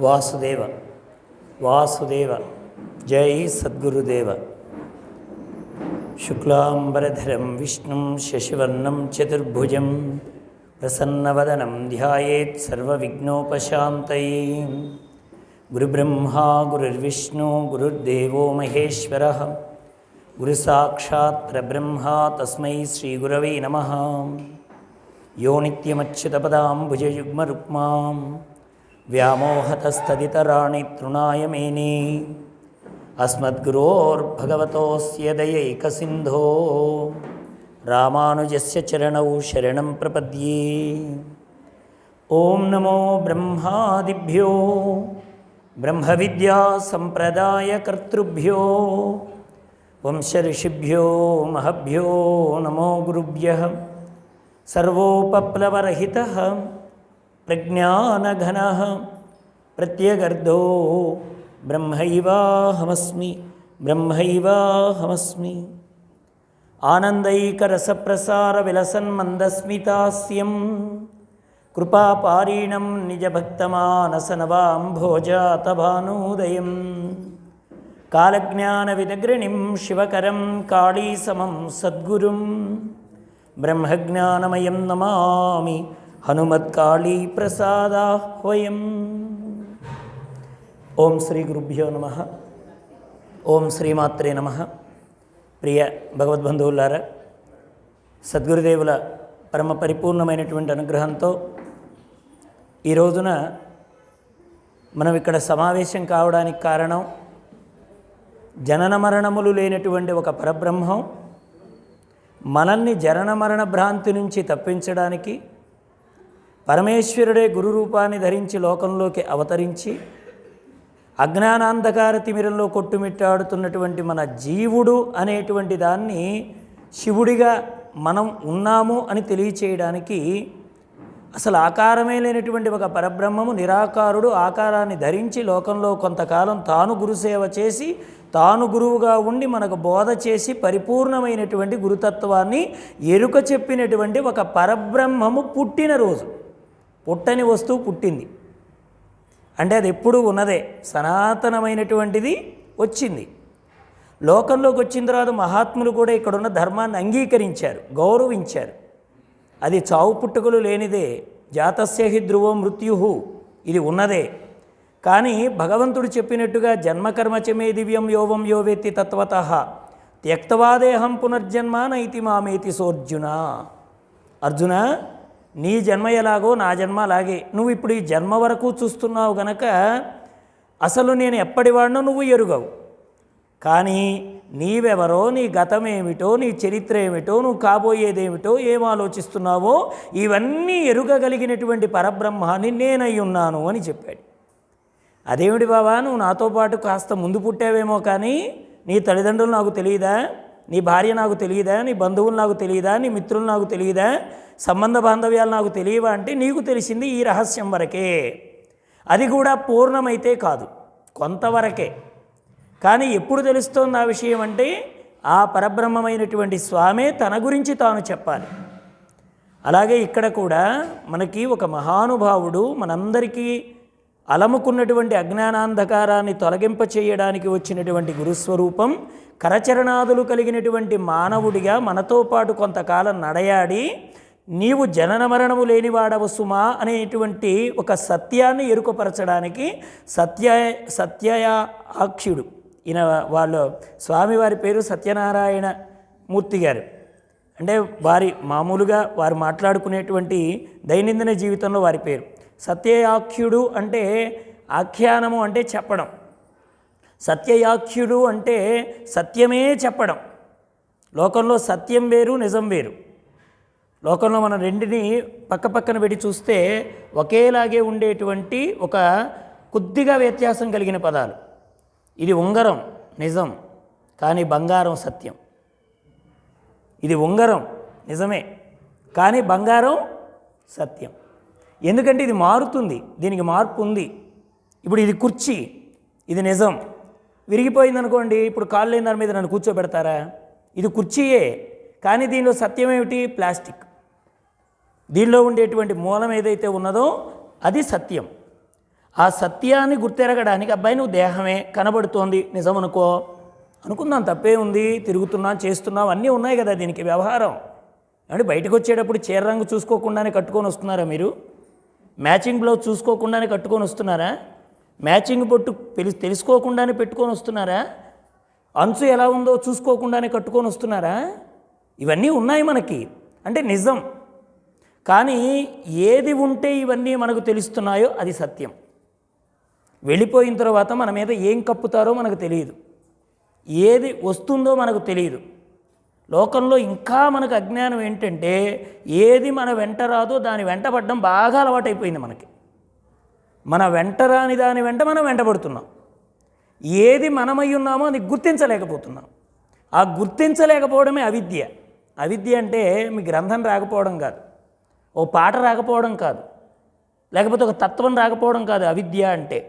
వాసుదేవ వాసుదేవ జై సద్గురుదేవ. శుక్లాంబరధరం విష్ణుం శశివర్ణం చతుర్భుజం ప్రసన్నవదనం ధ్యాయేత్ సర్వవిఘ్నోపశాంతయే. గురుబ్రహ్మా గురుర్విష్ణు గురుర్దేవో మహేశ్వరః గురుసాక్షాత్ పరబ్రహ్మ తస్మై శ్రీగురవే నమః. యో నిత్యమచ్యుతపదాంబుజయుగ్మరుక్మాం వ్యామోహతస్తదితరాణి తృణాయ మేనే. అస్మద్గురోర్భగవతోస్య దయైకసింధో రామానుజస్య చరణౌ శరణం ప్రపద్యే. ఓం నమో బ్రహ్మాదిభ్యో బ్రహ్మవిద్యా సంప్రదాయకర్తృభ్యో వంశఋషిభ్యో మహభ్యో నమో గురుభ్యః. సర్వోపప్లవరహితః ప్రజ్ఞానఘనః ప్రత్యగర్ధో బ్రహ్మైవాహమస్మి బ్రహ్మైవాహమస్మి. ఆనందైకరసప్రసార విలసన్మందస్మితాస్యం కృపాపారీణం నిజభక్తమానసనవాంభోజాతభానోదయం. కాలజ్ఞానవిదగ్రణిం శివకరం కాళీసమం సద్గురుం బ్రహ్మజ్ఞానమయం నమామి హనుమత్కాళీప్రసాదాహ్వయం. ఓం శ్రీ గురుభ్యో నమః. ఓం శ్రీమాత్రే నమః. ప్రియ భగవద్బంధువులారా, సద్గురుదేవుల పరమ పరిపూర్ణమైనటువంటి అనుగ్రహంతో ఈ రోజున మనం ఇక్కడ సమావేశం కావడానికి కారణం, జనన మరణములు లేనటువంటి ఒక పరబ్రహ్మం మనల్ని జనన మరణ భ్రాంతి నుంచి తప్పించడానికి పరమేశ్వరుడే గురు రూపాన్ని ధరించి లోకంలోకి అవతరించి అజ్ఞానాంధకార తిమిరంలో కొట్టుమిట్టాడుతున్నటువంటి మన జీవుడు అనేటువంటి దాన్ని శివుడిగా మనం ఉన్నాము అని తెలియచేయడానికి, అసలు ఆకారమే లేనటువంటి ఒక పరబ్రహ్మము నిరాకారుడు ఆకారాన్ని ధరించి లోకంలో కొంతకాలం తాను గురుసేవ చేసి తాను గురువుగా ఉండి మనకు బోధ చేసి పరిపూర్ణమైనటువంటి గురుతత్వాన్ని ఎరుక చెప్పినటువంటి ఒక పరబ్రహ్మము పుట్టినరోజు. పుట్టని వస్తువు పుట్టింది అంటే అది ఎప్పుడూ ఉన్నదే, సనాతనమైనటువంటిది వచ్చింది. లోకంలోకి వచ్చిన తర్వాత మహాత్ములు కూడా ఇక్కడున్న ధర్మాన్ని అంగీకరించారు, గౌరవించారు. అది చావు పుట్టుకలు లేనిదే. జాతస్య హి ధ్రువో మృత్యు, ఇది ఉన్నదే. కానీ భగవంతుడు చెప్పినట్టుగా జన్మకర్మచమే దివ్యం యోవం యోవేత్తి తత్వతః త్యక్తవాదేహం పునర్జన్మ నైతి మామేతి సోర్జున. అర్జున, నీ జన్మ ఎలాగో నా జన్మ అలాగే. నువ్వు ఇప్పుడు ఈ జన్మ వరకు చూస్తున్నావు గనక అసలు నేను ఎప్పటివాడినో నువ్వు ఎరుగవు. కానీ నీవెవరో, నీ గతమేమిటో, నీ చరిత్ర ఏమిటో, నువ్వు కాబోయేదేమిటో, ఏం ఆలోచిస్తున్నావో ఇవన్నీ ఎరుగగలిగినటువంటి పరబ్రహ్మాన్ని నేనై ఉన్నాను అని చెప్పాడు. అదేమిటి బాబా, నువ్వు నాతో పాటు కాస్త ముందు పుట్టావేమో కానీ నీ తల్లిదండ్రులు నాకు తెలియదా, నీ భార్య నాకు తెలియదా, నీ బంధువులు నాకు తెలియదా, నీ మిత్రులు నాకు తెలియదా, సంబంధ బాంధవ్యాలు నాకు తెలియవా అంటే నీకు తెలిసింది ఈ రహస్యం వరకే. అది కూడా పూర్ణమైతే కాదు, కొంతవరకే. కానీ ఎప్పుడు తెలుస్తోంది ఆ విషయం అంటే ఆ పరబ్రహ్మమైనటువంటి స్వామే తన గురించి తాను చెప్పాలి. అలాగే ఇక్కడ కూడా మనకి ఒక మహానుభావుడు మనందరికీ అలముకున్నటువంటి అజ్ఞానాంధకారాన్ని తొలగింప చేయడానికి వచ్చినటువంటి గురుస్వరూపం, కరచరణాదులు కలిగినటువంటి మానవుడిగా మనతో పాటు కొంతకాలం నడయాడి నీవు జనన మరణము లేనివాడవు సుమా అనేటువంటి ఒక సత్యాన్ని ఎరుకపరచడానికి సత్యయాక్షుడు, ఈయన వాళ్ళ స్వామివారి పేరు సత్యనారాయణ మూర్తి గారు. అంటే వారి మామూలుగా వారు మాట్లాడుకునేటువంటి దైనందిన జీవితంలో వారి పేరు సత్యయాఖ్యుడు. అంటే ఆఖ్యానము అంటే చెప్పడం, సత్యయాఖ్యుడు అంటే సత్యమే చెప్పడం. లోకంలో సత్యం వేరు, నిజం వేరు. లోకంలో మనం రెండిని పక్కపక్కన పెట్టి చూస్తే ఒకేలాగే ఉండేటువంటి ఒక కొద్దిగా వ్యత్యాసం కలిగిన పదాలు. ఇది ఉంగరం నిజం, కానీ బంగారం సత్యం. ఇది ఉంగరం నిజమే, కానీ బంగారం సత్యం. ఎందుకంటే ఇది మారుతుంది, దీనికి మార్పు ఉంది. ఇప్పుడు ఇది కుర్చీ, ఇది నిజం. విరిగిపోయిందనుకోండి, ఇప్పుడు కాళ్ళు లేని దాని మీద నన్ను కూర్చోబెడతారా? ఇది కుర్చీయే, కానీ దీనిలో సత్యం ఏమిటి? ప్లాస్టిక్. దీనిలో ఉండేటువంటి మూలం ఏదైతే ఉన్నదో అది సత్యం. ఆ సత్యాన్ని గుర్తెరగడానికి అబ్బాయి నువ్వు దేహమే కనబడుతోంది నిజం అనుకో, అనుకుందాం, తప్పే ఉంది, తిరుగుతున్నాం చేస్తున్నాం అన్నీ ఉన్నాయి కదా దీనికి వ్యవహారం. అంటే బయటకు వచ్చేటప్పుడు చీర రంగు చూసుకోకుండానే కట్టుకొని వస్తున్నారా మీరు? మ్యాచింగ్ బ్లౌజ్ చూసుకోకుండానే కట్టుకొని వస్తున్నారా? మ్యాచింగ్ బొట్టు తెలుసుకోకుండానే పెట్టుకొని వస్తున్నారా? అంచు ఎలా ఉందో చూసుకోకుండానే కట్టుకొని వస్తున్నారా? ఇవన్నీ ఉన్నాయి మనకి, అంటే నిజం. కానీ ఏది ఉంటే ఇవన్నీ మనకు తెలుస్తున్నాయో అది సత్యం. వెళ్ళిపోయిన తర్వాత మన మీద ఏం కప్పుతారో మనకు తెలియదు, ఏది వస్తుందో మనకు తెలియదు. లోకంలో ఇంకా మనకు అజ్ఞానం ఏంటంటే ఏది మన వెంట రాదో దాని వెంటపడడం బాగా అలవాటైపోయింది మనకి. మన వెంట రాని దాని వెంట మనం వెంటబడుతున్నాం. ఏది మనమై ఉన్నామో అది గుర్తించలేకపోతున్నాం. ఆ గుర్తించలేకపోవడమే అవిద్య. అవిద్య అంటే మీ గ్రంథం రాకపోవడం కాదు, ఓ పాట రాకపోవడం కాదు, లేకపోతే ఒక తత్వం రాకపోవడం కాదు. అవిద్య అంటే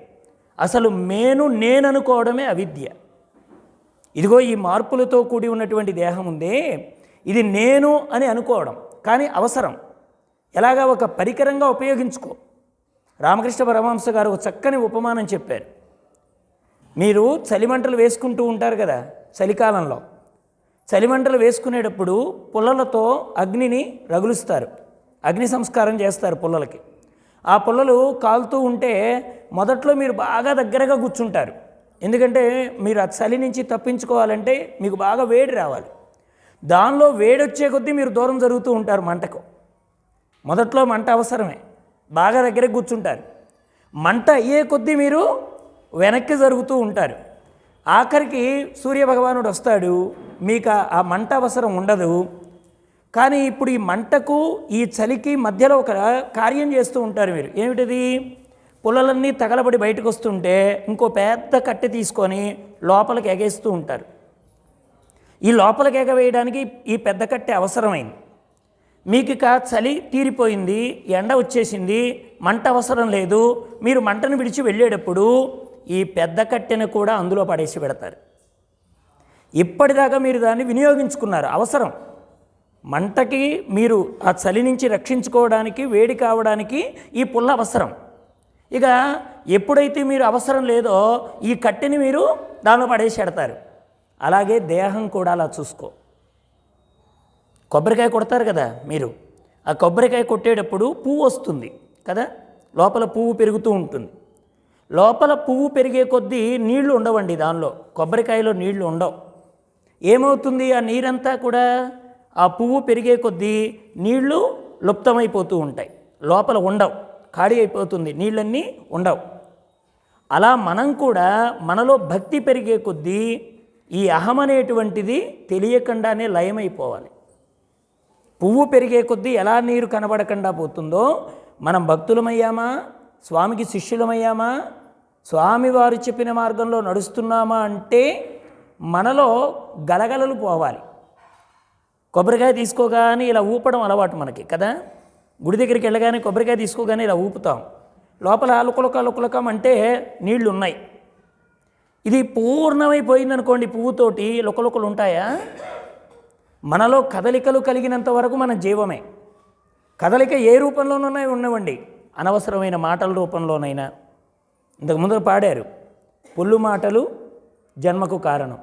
అసలు నేననుకోవడమే అవిద్య. ఇదిగో ఈ మార్పులతో కూడి ఉన్నటువంటి దేహం ఉందే, ఇది నేను అని అనుకోవడం కానీ అవసరం. ఎలాగా ఒక పరికరంగా ఉపయోగించుకో. రామకృష్ణ పరమహంస గారు ఒక చక్కని ఉపమానం చెప్పారు. మీరు చలిమంటలు వేసుకుంటూ ఉంటారు కదా, చలికాలంలో చలిమంటలు వేసుకునేటప్పుడు పుల్లలతో అగ్నిని రగులుస్తారు, అగ్ని సంస్కారం చేస్తారు పుల్లలకి. ఆ పుల్లలు కాలుతూ ఉంటే మొదట్లో మీరు బాగా దగ్గరగా కూర్చుంటారు, ఎందుకంటే మీరు ఆ చలి నుంచి తప్పించుకోవాలంటే మీకు బాగా వేడి రావాలి. దానిలో వేడి వచ్చే కొద్దీ మీరు దూరం జరుగుతూ ఉంటారు మంటకు. మొదట్లో మంట అవసరమే, బాగా దగ్గరకు కూర్చుంటారు. మంట అయ్యే కొద్దీ మీరు వెనక్కి జరుగుతూ ఉంటారు. ఆఖరికి సూర్యభగవానుడు వస్తాడు, మీకు ఆ మంట అవసరం ఉండదు. కానీ ఇప్పుడు ఈ మంటకు ఈ చలికి మధ్యలో ఒక కార్యం చేస్తూ ఉంటారు మీరు. ఏమిటిది? పుల్లలన్నీ తగలబడి బయటకు వస్తుంటే ఇంకో పెద్ద కట్టె తీసుకొని లోపలికి ఎగేస్తూ ఉంటారు. ఈ లోపలికి ఎగవేయడానికి ఈ పెద్ద కట్టె అవసరమైంది. మీకు ఇక చలి తీరిపోయింది, ఎండ వచ్చేసింది, మంట అవసరం లేదు. మీరు మంటను విడిచి వెళ్ళేటప్పుడు ఈ పెద్ద కట్టెను కూడా అందులో పడేసి పెడతారు. ఇప్పటిదాకా మీరు దాన్ని వినియోగించుకున్నారు, అవసరం. మంటకి మీరు ఆ చలి నుంచి రక్షించుకోవడానికి, వేడి కావడానికి ఈ పుల్ల అవసరం. ఇక ఎప్పుడైతే మీరు అవసరం లేదో ఈ కట్టెని మీరు దానిలో పడేసి పెడతారు. అలాగే దేహం కూడా అలా చూసుకో. కొబ్బరికాయ కొడతారు కదా మీరు, ఆ కొబ్బరికాయ కొట్టేటప్పుడు పువ్వు వస్తుంది కదా, లోపల పువ్వు పెరుగుతూ ఉంటుంది. లోపల పువ్వు పెరిగే కొద్దీ నీళ్లు ఉండవండి దానిలో, కొబ్బరికాయలో నీళ్లు ఉండవు. ఏమవుతుంది? ఆ నీరంతా కూడా ఆ పువ్వు పెరిగే కొద్దీ నీళ్లు లుప్తమైపోతూ ఉంటాయి, లోపల ఉండవు, ఖాళీ అయిపోతుంది, నీళ్ళన్నీ ఉండవు. అలా మనం కూడా మనలో భక్తి పెరిగే కొద్దీ ఈ అహం అనేటువంటిది తెలియకుండానే లయమైపోవాలి. పువ్వు పెరిగే కొద్దీ ఎలా నీరు కనబడకుండా పోతుందో, మనం భక్తులమయ్యామా, స్వామికి శిష్యులమయ్యామా, స్వామివారు చెప్పిన మార్గంలో నడుస్తున్నామా అంటే మనలో గలగలలు పోవాలి. కొబ్బరికాయ తీసుకోగానే ఇలా ఊపడం అలవాటు మనకి కదా, గుడి దగ్గరికి వెళ్ళగానే కొబ్బరికాయ తీసుకోగానే ఇలా ఊపుతాం, లోపల అలుకులకం అంటే నీళ్లు ఉన్నాయి. ఇది పూర్ణమైపోయిందనుకోండి, పువ్వుతోటి లుకలుకలు ఉంటాయా? మనలో కదలికలు కలిగినంత వరకు మన జీవమే. కదలిక ఏ రూపంలోనైనా ఉన్నవండి, అనవసరమైన మాటల రూపంలోనైనా. ఇంతకుముందు పాడారు, పొల్లు మాటలు జన్మకు కారణం.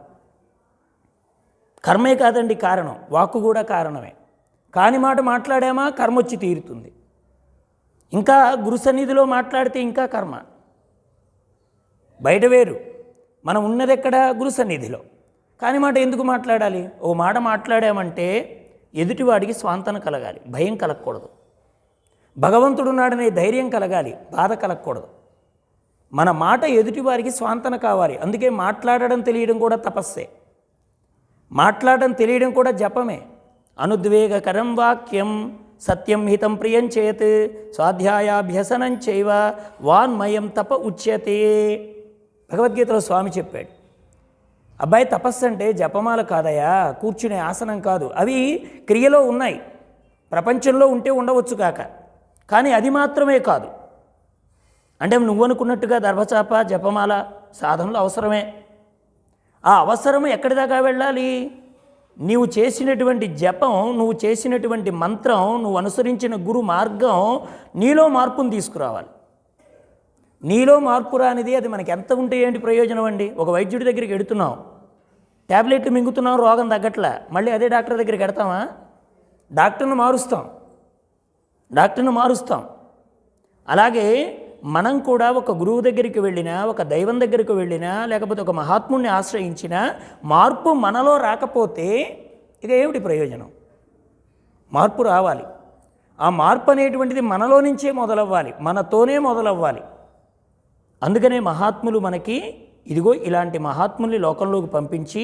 కర్మే కాదండి కారణం, వాక్కు కూడా కారణమే. కాని మాట మాట్లాడామా కర్మ వచ్చి తీరుతుంది. ఇంకా గురు సన్నిధిలో మాట్లాడితే ఇంకా కర్మ. బయట వేరు, మనం ఉన్నది ఎక్కడ? గురు సన్నిధిలో. కాని మాట ఎందుకు మాట్లాడాలి? ఓ మాట మాట్లాడామంటే ఎదుటివాడికి స్వాంతన కలగాలి, భయం కలగకూడదు. భగవంతుడున్నాడనే ధైర్యం కలగాలి, బాధ కలగకూడదు. మన మాట ఎదుటివారికి స్వాంతన కావాలి. అందుకే మాట్లాడడం తెలియడం కూడా తపస్సే, మాట్లాడడం తెలియడం కూడా జపమే. అనుద్వేగకరం వాక్యం సత్యం హితం ప్రియం చేత్ స్వాధ్యాయాభ్యసనం చైవ వాన్మయం తప ఉచ్యతే. భగవద్గీతలో స్వామి చెప్పాడు. అబ్బాయి, తపస్సు అంటే జపమాల కాదయా, కూర్చునే ఆసనం కాదు. అవి క్రియలో ఉన్నాయి, ప్రపంచంలో ఉంటే ఉండవచ్చు కాక, కానీ అది మాత్రమే కాదు. అంటే నువ్వు అనుకున్నట్టుగా దర్భచాప జపమాల సాధనలు అవసరమే. ఆ అవసరం ఎక్కడి దాకా వెళ్ళాలి? నీవు చేసినటువంటి జపం, నువ్వు చేసినటువంటి మంత్రం, నువ్వు అనుసరించిన గురు మార్గం నీలో మార్పును తీసుకురావాలి. నీలో మార్పు రానిది అది మనకి ఎంత ఉంటే ఏంటి ప్రయోజనం అండి? ఒక వైద్యుడి దగ్గరికి వెడుతున్నాం, ట్యాబ్లెట్లు మింగుతున్నాం, రోగం తగ్గట్లా, మళ్ళీ అదే డాక్టర్ దగ్గరికి వెడతామా? డాక్టర్ను మారుస్తాం. అలాగే మనం కూడా ఒక గురువు దగ్గరికి వెళ్ళినా, ఒక దైవం దగ్గరికి వెళ్ళినా, లేకపోతే ఒక మహాత్ముడిని ఆశ్రయించినా మార్పు మనలో రాకపోతే ఇక ఏమిటి ప్రయోజనం? మార్పు రావాలి. ఆ మార్పు అనేటువంటిది మనలో నుంచే మొదలవ్వాలి, మనతోనే మొదలవ్వాలి. అందుకనే మహాత్ములు మనకి ఇదిగో ఇలాంటి మహాత్ముల్ని లోకంలోకి పంపించి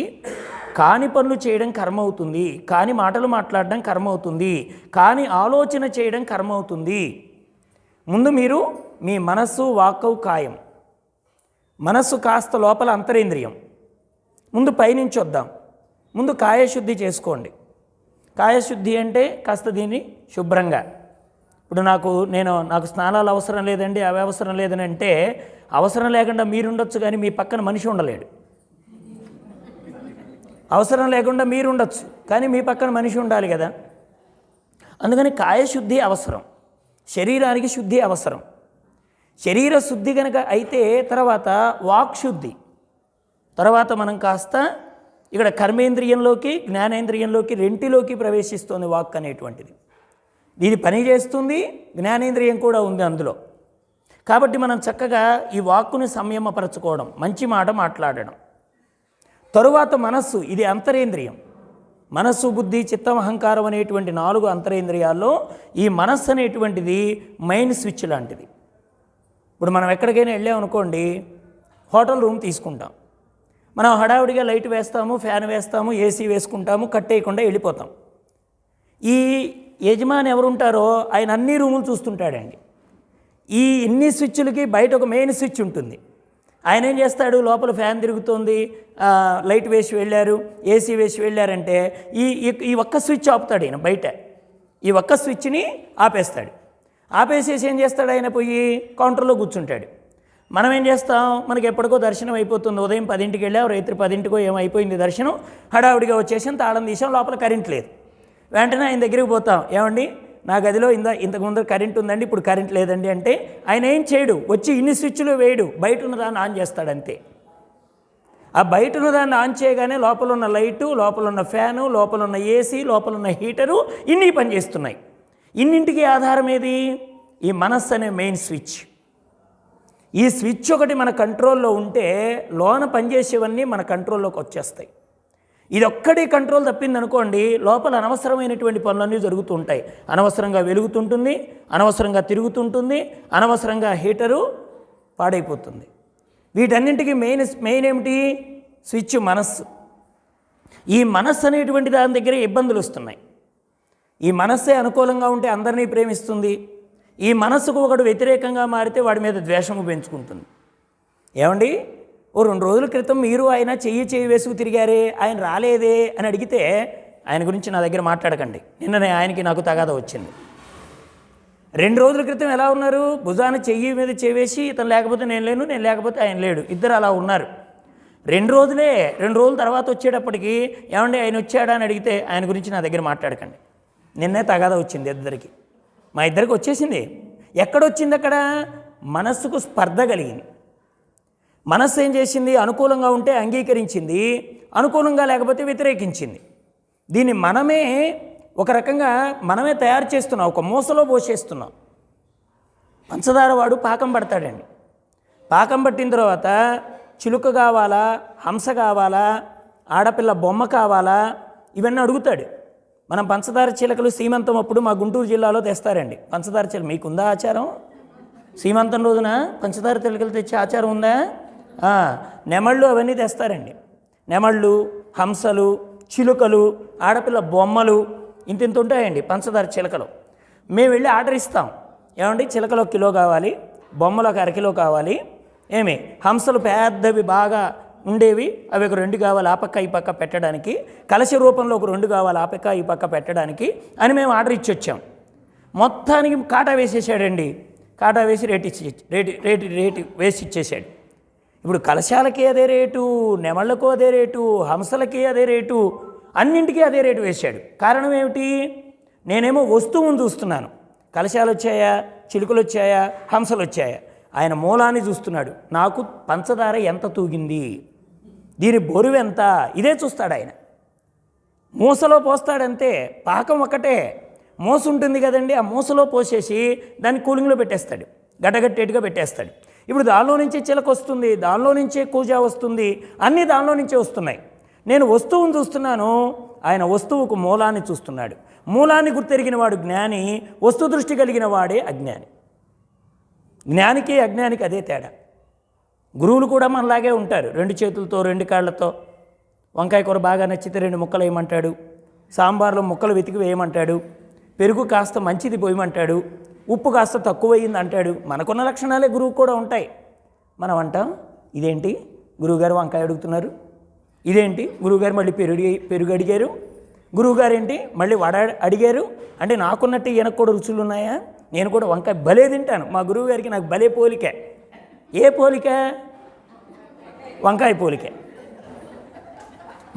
కాని పనులు చేయడం కర్మ అవుతుంది, కాని మాటలు మాట్లాడడం కర్మ అవుతుంది, కాని ఆలోచన చేయడం కర్మ అవుతుంది. ముందు మీరు మీ మనస్సు, వాక్కు, కాయం. మనస్సు కాస్త లోపల అంతరేంద్రియం. ముందు పైనుంచి వద్దాం. ముందు కాయశుద్ధి చేసుకోండి. కాయశుద్ధి అంటే కాస్త దీన్ని శుభ్రంగా, ఇప్పుడు నాకు స్నానాలు అవసరం లేదండి, అవి అవసరం లేదని అంటే అవసరం లేకుండా మీరుండొచ్చు, కానీ మీ పక్కన మనిషి ఉండలేడు. అవసరం లేకుండా మీరుండొచ్చు, కానీ మీ పక్కన మనిషి ఉండాలి కదా. అందుకని కాయశుద్ధి అవసరం, శరీరానికి శుద్ధి అవసరం. శరీర శుద్ధి కనుక అయితే తర్వాత వాక్శుద్ధి, తర్వాత మనం కాస్త ఇక్కడ కర్మేంద్రియంలోకి, జ్ఞానేంద్రియంలోకి, రెంటిలోకి ప్రవేశిస్తుంది వాక్ అనేటువంటిది. ఇది పని చేస్తుంది, జ్ఞానేంద్రియం కూడా ఉంది అందులో. కాబట్టి మనం చక్కగా ఈ వాక్కుని సంయమపరచుకోవడం, మంచి మాట మాట్లాడడం. తరువాత మనస్సు, ఇది అంతరేంద్రియం. మనస్సు, బుద్ధి, చిత్తం, అహంకారం అనేటువంటి 4 అంతరేంద్రియాల్లో ఈ మనస్సు అనేటువంటిది మెయిన్ స్విచ్ లాంటిది. ఇప్పుడు మనం ఎక్కడికైనా వెళ్ళామనుకోండి, హోటల్ రూమ్ తీసుకుంటాం. మనం హడావుడిగా లైట్ వేస్తాము, ఫ్యాన్ వేస్తాము, ఏసీ వేసుకుంటాము, కట్టేయకుండా వెళ్ళిపోతాం. ఈ యజమాని ఎవరుంటారో ఆయన అన్ని రూములు చూస్తుంటాడండి. ఈ ఇన్ని స్విచ్లకి బయట ఒక మెయిన్ స్విచ్ ఉంటుంది. ఆయన ఏం చేస్తాడు, లోపల ఫ్యాన్ తిరుగుతుంది, లైట్ వేసి వెళ్ళారు, ఏసీ వేసి వెళ్ళారంటే ఈ ఒక్క స్విచ్ ఆపుతాడు ఆయన బయట. ఈ ఒక్క స్విచ్ని ఆపేస్తాడు. ఆపేసేసి ఏం చేస్తాడు, ఆయన పోయి కౌంటర్లో కూర్చుంటాడు. మనం ఏం చేస్తాం, మనకి ఎప్పటికో దర్శనం అయిపోతుంది. ఉదయం 10ంటికి వెళ్ళాం, రాత్రి 10ంటికో ఏమైపోయింది దర్శనం, హడావుడిగా వచ్చేసాం, తాళం తీసాం, లోపల కరెంట్ లేదు. వెంటనే ఆయన దగ్గరికి పోతాం, ఏమండి నా గదిలో ఇంతకు ముందు కరెంట్ ఉందండి, ఇప్పుడు కరెంట్ లేదండి అంటే ఆయన ఏం చేయడు, వచ్చి ఇన్ని స్విచ్లు వేయడు, బయట ఉన్న దాన్ని ఆన్ చేస్తాడంతే. ఆ బయట ఉన్న దాన్ని ఆన్ చేయగానే లోపల ఉన్న లైటు, లోపల ఉన్న ఫ్యాను, లోపల ఉన్న ఏసీ, లోపల ఉన్న హీటరు ఇన్ని పనిచేస్తున్నాయి. ఇన్నింటికి ఆధారం ఏది? ఈ మనస్సు అనే మెయిన్ స్విచ్. ఈ స్విచ్ ఒకటి మన కంట్రోల్లో ఉంటే లోన పనిచేసేవన్నీ మన కంట్రోల్లోకి వచ్చేస్తాయి. ఇది ఒక్కటి కంట్రోల్ తప్పిందనుకోండి, లోపల అనవసరమైనటువంటి పనులన్నీ జరుగుతూ ఉంటాయి. అనవసరంగా వెలుగుతుంటుంది, అనవసరంగా తిరుగుతుంటుంది, అనవసరంగా హీటరు పాడైపోతుంది. వీటన్నింటికి మెయిన్ ఏమిటి? స్విచ్ మనస్సు. ఈ మనస్సు అనేటువంటి దాని దగ్గర ఇబ్బందులు వస్తున్నాయి. ఈ మనస్సే అనుకూలంగా ఉంటే అందరినీ ప్రేమిస్తుంది. ఈ మనస్సుకు ఒకడు వ్యతిరేకంగా మారితే వాడి మీద ద్వేషము పెంచుకుంటుంది. ఏమండి, ఓ 2 రోజుల క్రితం మీరు ఆయన చెయ్యి వేసుకు తిరిగారే, ఆయన రాలేదే అని అడిగితే ఆయన గురించి నా దగ్గర మాట్లాడకండి, నిన్ననే నాకు తగాదా వచ్చింది. 2 రోజుల క్రితం ఎలా ఉన్నారు? భుజాన చెయ్యి మీద చేవేసి ఇతను లేకపోతే నేను లేను, నేను లేకపోతే ఆయన లేడు, ఇద్దరు అలా ఉన్నారు. 2 రోజుల తర్వాత వచ్చేటప్పటికి ఏమండి ఆయన వచ్చాడా అని అడిగితే ఆయన గురించి నా దగ్గర మాట్లాడకండి, నిన్నే తగాదా వచ్చింది ఇద్దరికి. మా ఇద్దరికి వచ్చేసింది. ఎక్కడొచ్చింది? అక్కడ మనస్సుకు స్పర్ధ కలిగింది. మనస్సు ఏం చేసింది? అనుకూలంగా ఉంటే అంగీకరించింది, అనుకూలంగా లేకపోతే వ్యతిరేకించింది. దీన్ని ఒక రకంగా మనమే తయారు చేస్తున్నాం, ఒక మూసలో పోసేస్తున్నాం. పంచదార వాడు పాకం పడతాడండి. పాకం పట్టిన తర్వాత చిలుక కావాలా, హంస కావాలా, ఆడపిల్ల బొమ్మ కావాలా, ఇవన్నీ అడుగుతాడు. మనం పంచదార చిలకలు సీమంతం అప్పుడు మా గుంటూరు జిల్లాలో తెస్తారండి. పంచదార చిలక మీకుందా ఆచారం? సీమంతం రోజున పంచదార చిలకలు తెచ్చే ఆచారం ఉందా? నెమళ్ళు అవన్నీ తెస్తారండి. నెమళ్ళు, హంసలు, చిలుకలు, ఆడపిల్ల బొమ్మలు ఇంత ఉంటాయండి పంచదార చిలకలు. మేము వెళ్ళి ఆర్డర్ ఇస్తాం, ఏమండి చిలకలు 1 కిలో కావాలి, బొమ్మలు 1 అరకిలో కావాలి, హంసలు పెద్దవి బాగా ఉండేవి అవి 2 కావాలి ఆ పక్క ఈ పక్క పెట్టడానికి, కలశ రూపంలో 2 కావాలి ఆ పక్క ఈ పక్క పెట్టడానికి అని మేము ఆర్డర్ ఇచ్చి వచ్చాం. మొత్తానికి కాటా వేసేసాడండి. కాటా వేసి రేటు వేసి ఇచ్చేసాడు. ఇప్పుడు కలశాలకి అదే రేటు, నెమళ్లకు అదే రేటు, హంసలకి అదే రేటు, అన్నింటికీ అదే రేటు వేశాడు. కారణం ఏమిటి? నేనేమో వస్తువును చూస్తున్నాను, కలశాలు వచ్చాయా, చిలుకలు వచ్చాయా, హంసలు వచ్చాయా. ఆయన మూలాన్ని చూస్తున్నాడు. నాకు పంచదార ఎంత తూగింది, దీని బరువు ఎంత, ఇదే చూస్తాడు ఆయన. మూసలో పోస్తాడంతే, పాకం ఒకటే, మూస ఉంటుంది కదండి, ఆ మూసలో పోసేసి దాన్ని కూలింగ్లో పెట్టేస్తాడు, గడ్డగట్టేట్టుగా పెట్టేస్తాడు. ఇప్పుడు దానిలో నుంచే చిలక వస్తుంది, దానిలో నుంచే కూజా వస్తుంది, అన్నీ దానిలో నుంచే వస్తున్నాయి. నేను వస్తువును చూస్తున్నాను, ఆయన వస్తువుకు మూలాన్ని చూస్తున్నాడు. మూలాన్ని గుర్తెరిగిన వాడు జ్ఞాని, వస్తు దృష్టి కలిగిన వాడే అజ్ఞాని. జ్ఞానికి అజ్ఞానికి అదే తేడా. గురువులు కూడా మనలాగే ఉంటారు, 2 చేతులతో 2 కాళ్ళతో. వంకాయ కూర బాగా నచ్చితే 2 ముక్కలు వేయమంటాడు, సాంబార్లో ముక్కలు వెతికి వేయమంటాడు, పెరుగు కాస్త మంచిది పోయమంటాడు, ఉప్పు కాస్త తక్కువయింది అంటాడు. మనకున్న లక్షణాలే గురువు కూడా ఉంటాయి. మనం అంటాం, ఇదేంటి గురువుగారు వంకాయ అడుగుతున్నారు, ఇదేంటి గురువుగారు మళ్ళీ పెరుగు అడిగారు, గురువుగారు ఏంటి మళ్ళీ వడ అడిగారు, అంటే నాకున్నట్టు ఈయనకు కూడా రుచులు ఉన్నాయా? నేను కూడా వంకాయ భలే తింటాను, మా గురువుగారికి నాకు భలే పోలిక. ఏ పోలిక? వంకాయ పోలికే.